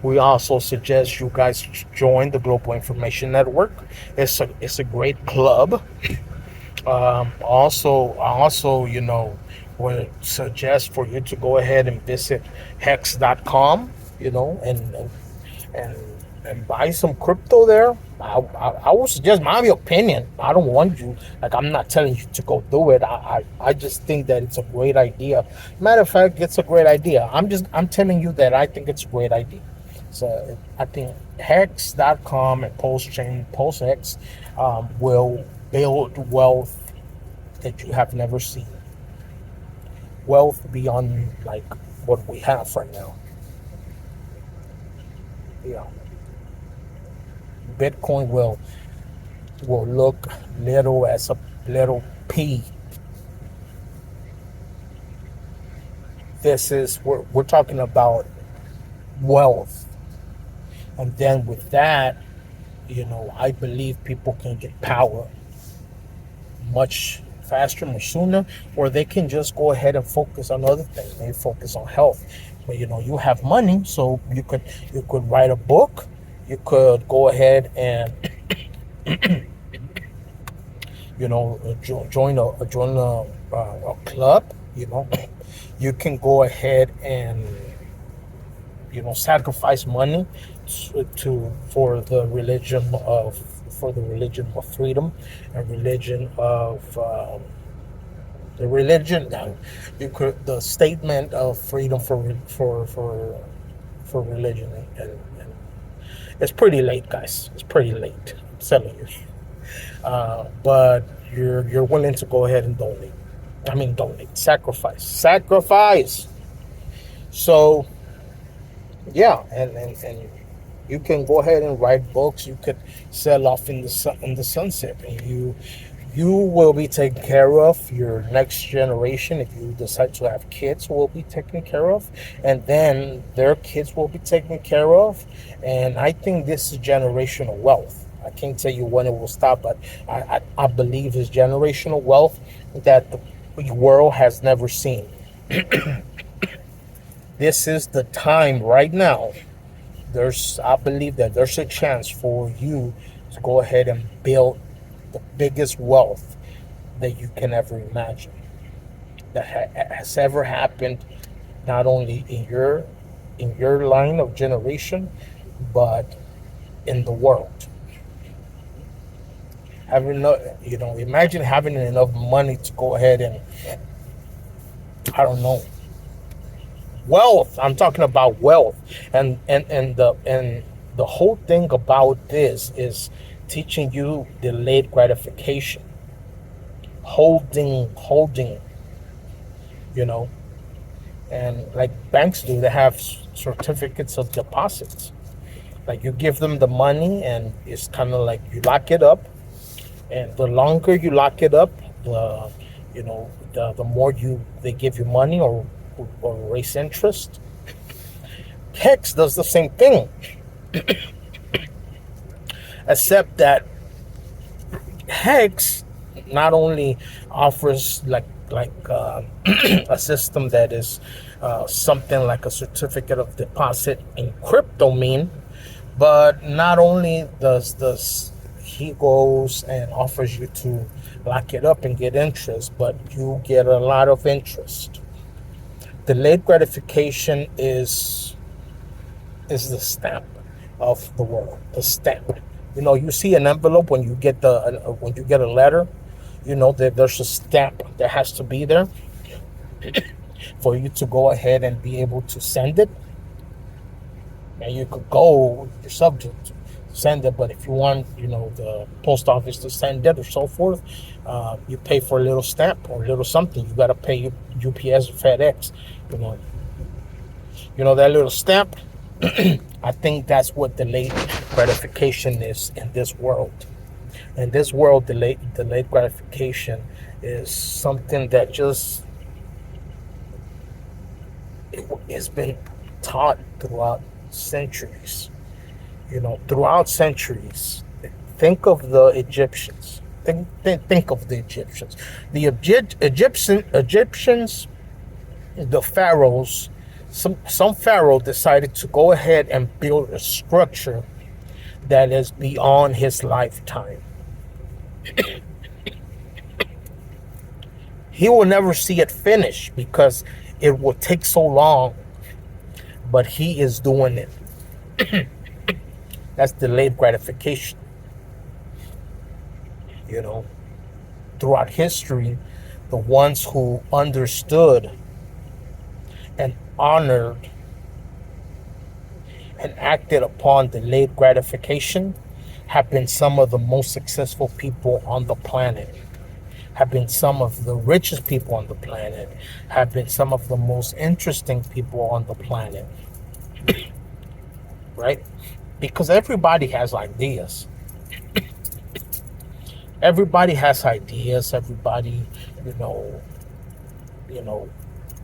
We also suggest you guys join the Global Information Network. It's a great club. Also, would suggest for you to go ahead and visit hex.com, and and buy some crypto there. I would suggest my opinion. I don't want you, like, I'm not telling you to go do it. I just think that it's a great idea. Matter of fact, it's a great idea. I'm telling you that I think it's a great idea. So I think hex.com and PulseX will build wealth that you have never seen. Wealth beyond like what we have right now. Yeah. Bitcoin will look little as a little p. This is we're talking about wealth, and then with that, I believe people can get power much faster, much sooner, or they can just go ahead and focus on other things. Maybe focus on health. But you have money, so you could write a book. You could go ahead and join a club. You can go ahead and sacrifice money to for the religion of freedom and religion of the religion. The statement of freedom for religion, and it's pretty late, guys. It's pretty late. I'm telling you. But you're willing to go ahead and donate. I mean, donate, sacrifice. So yeah, and you can go ahead and write books. You could sell off in the sunset, and you will be taken care of. Your next generation, if you decide to have kids, will be taken care of, and then their kids will be taken care of. And I think this is generational wealth. I can't tell you when it will stop, but I believe it's generational wealth that the world has never seen. This is the time right now. I believe that there's a chance for you to go ahead and build the biggest wealth that you can ever imagine, that has ever happened, not only in your line of generation, but in the world. Imagine having enough money to go ahead and, I don't know, wealth. I'm talking about wealth, and the whole thing about this is teaching you delayed gratification, holding, you know, and like banks do, they have certificates of deposits. Like you give them the money, and it's kind of like you lock it up, and the longer you lock it up, the more they give you money or raise interest. Hex does the same thing, except that Hex not only offers a system that is something like a certificate of deposit in crypto mean, but not only does this he goes and offers you to lock it up and get interest, but you get a lot of interest. Delayed gratification is the stamp of the world. The stamp. You see an envelope when you get a letter. That there's a stamp that has to be there for you to go ahead and be able to send it. And you could go yourself to send it, but if you want, the post office to send it or so forth, you pay for a little stamp or a little something. You gotta pay UPS or FedEx. That little stamp. I think that's what delayed gratification is in this world. In this world, delayed gratification is something that just it's been taught throughout centuries. Throughout centuries. Think of the Egyptians. Think of the Egyptians. The Egyptians, the pharaohs, some pharaoh decided to go ahead and build a structure that is beyond his lifetime. He will never see it finished because it will take so long, but he is doing it. That's delayed gratification. You know, throughout history, the ones who understood and honored and acted upon delayed gratification have been some of the most successful people on the planet, have been some of the richest people on the planet, have been some of the most interesting people on the planet, right? Because everybody has ideas. Everybody has ideas. Everybody, you know, you know,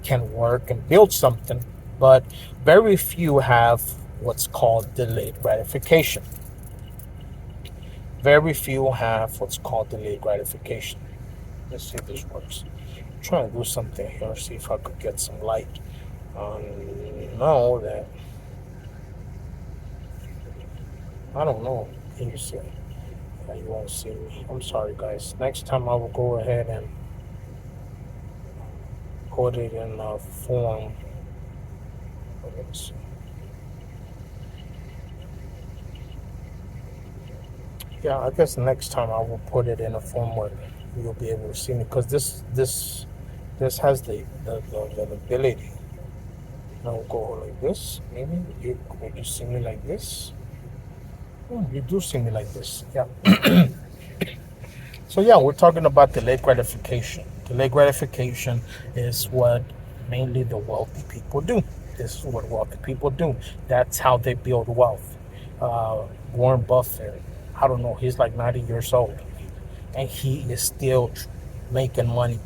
can work and build something, but very few have what's called delayed gratification. Very few have what's called delayed gratification. Let's see if this works. I'm trying to do something here, see if I could get some light. No, that I don't know. Can you see? Yeah, you won't see me. I'm sorry, guys. Next time I will go ahead and put it in a form. Let's see. Yeah, I guess next time I will put it in a form where you'll be able to see me, because this has the ability. Now go like this. Maybe you see me like this. You do see me like this. Yeah. So yeah, we're talking about delayed gratification. Delayed gratification is what mainly the wealthy people do. This is what wealthy people do. That's how they build wealth. Warren Buffett, I don't know, he's like 90 years old, and he is still making money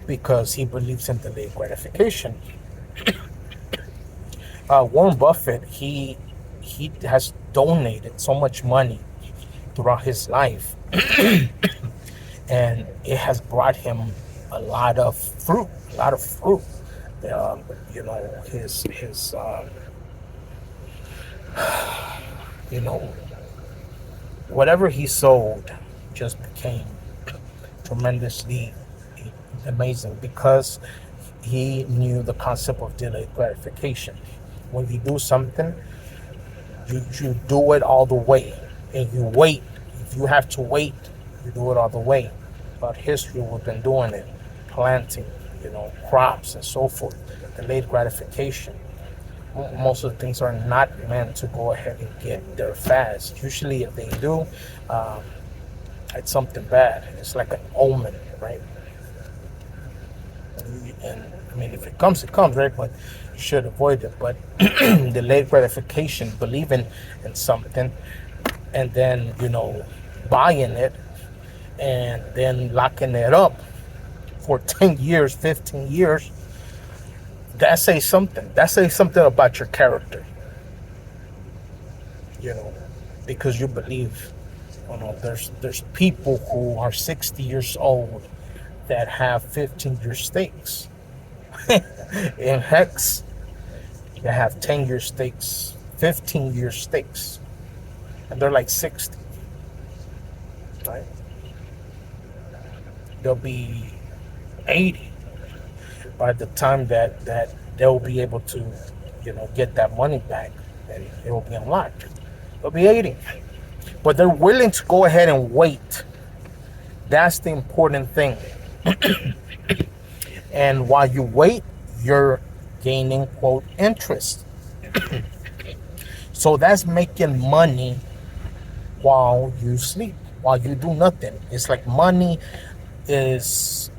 because he believes in delayed gratification. Warren Buffett, he has donated so much money throughout his life, and it has brought him a lot of fruit, You know, his you know, whatever he sold just became tremendously amazing because he knew the concept of delayed gratification. When you do something, you do it all the way, and you wait. If you have to wait, you do it all the way. Throughout history, we've been doing it, planting, crops and so forth. Delayed gratification. Most of the things are not meant to go ahead and get there fast. Usually, if they do, it's something bad. It's like an omen, right? And I mean, if it comes, right? But you should avoid it. But delayed gratification, believing in something, and then buying it, and then locking it up for 10 years, 15 years. That says something. That says something about your character. Because you believe. There's people who are 60 years old that have 15-year stakes. In Hex, they have 10-year stakes, 15-year stakes, and they're like 60. Right? They'll be 80 by the time that they'll be able to, get that money back, and it will be unlocked. They'll be 80. But they're willing to go ahead and wait. That's the important thing. And while you wait, you're gaining, quote, interest. So that's making money while you sleep, while you do nothing. It's like money is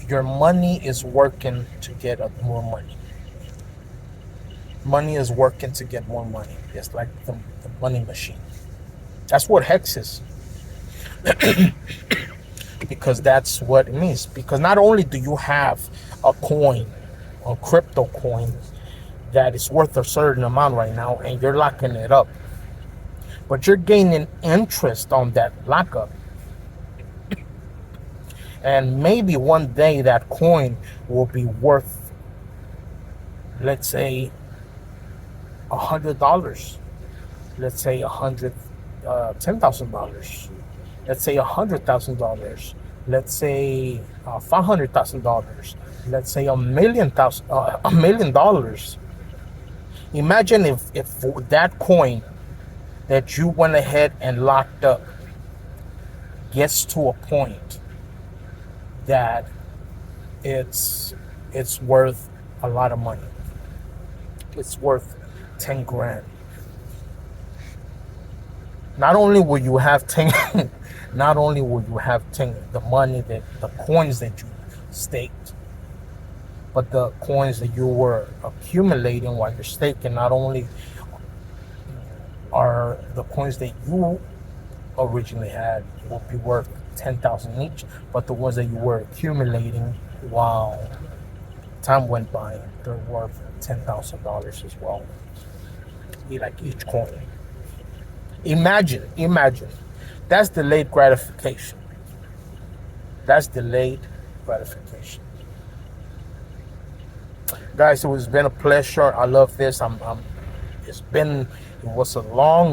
your money is working to get more money. Money is working to get more money. It's like the money machine. That's what Hex is. Because that's what it means. Because not only do you have a coin, a crypto coin, that is worth a certain amount right now, and you're locking it up but you're gaining interest on that lockup. And maybe one day that coin will be worth, let's say, $100. Let's say $10,000. Let's say $100,000. Let's say $500,000. Let's say $1 million. Imagine if that coin that you went ahead and locked up gets to a point that it's worth a lot of money. It's worth 10 grand. Not only will you have 10 not only will you have 10 the money, that the coins that you staked, but the coins that you were accumulating while you're staking, not only are the coins that you originally had will be worth 10,000 each, but the ones that you were accumulating while time went by, they're worth $10,000 as well. Be like each coin. Imagine. That's delayed gratification. That's delayed gratification. Guys, it's been a pleasure. I love this. It was a long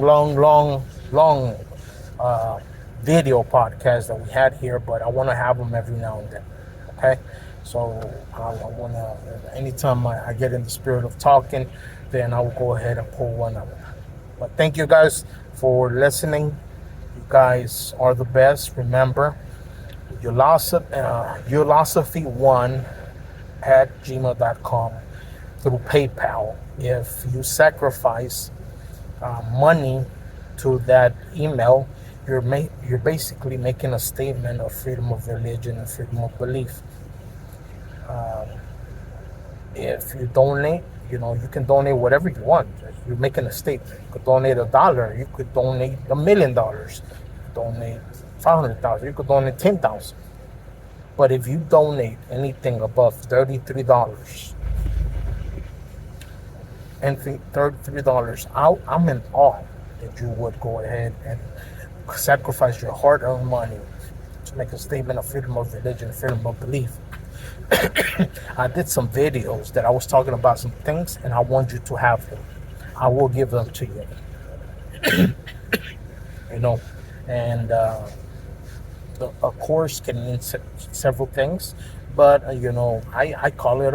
video podcast that we had here, but I want to have them every now and then. Okay, so I want to. Anytime I get in the spirit of talking, then I will go ahead and pull one out. But thank you guys for listening. You guys are the best. Remember, philosophy1@gmail.com through PayPal. If you sacrifice money to that email, you're basically making a statement of freedom of religion and freedom of belief. If you donate, you can donate whatever you want. You're making a statement. You could donate $1. You could donate $1 million. Donate 500,000. You could donate 10,000. But if you donate anything above $33, I'm in awe that you would go ahead and sacrifice your hard-earned money to make a statement of freedom of religion, freedom of belief. I did some videos that I was talking about some things, and I want you to have them. I will give them to you. And a course can mean several things, but I call it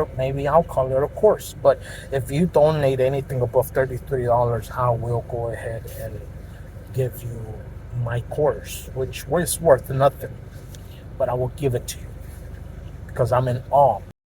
I'll call it a course. But if you donate anything above $33, I will go ahead and give you my course, which is worth nothing, but I will give it to you because I'm in awe.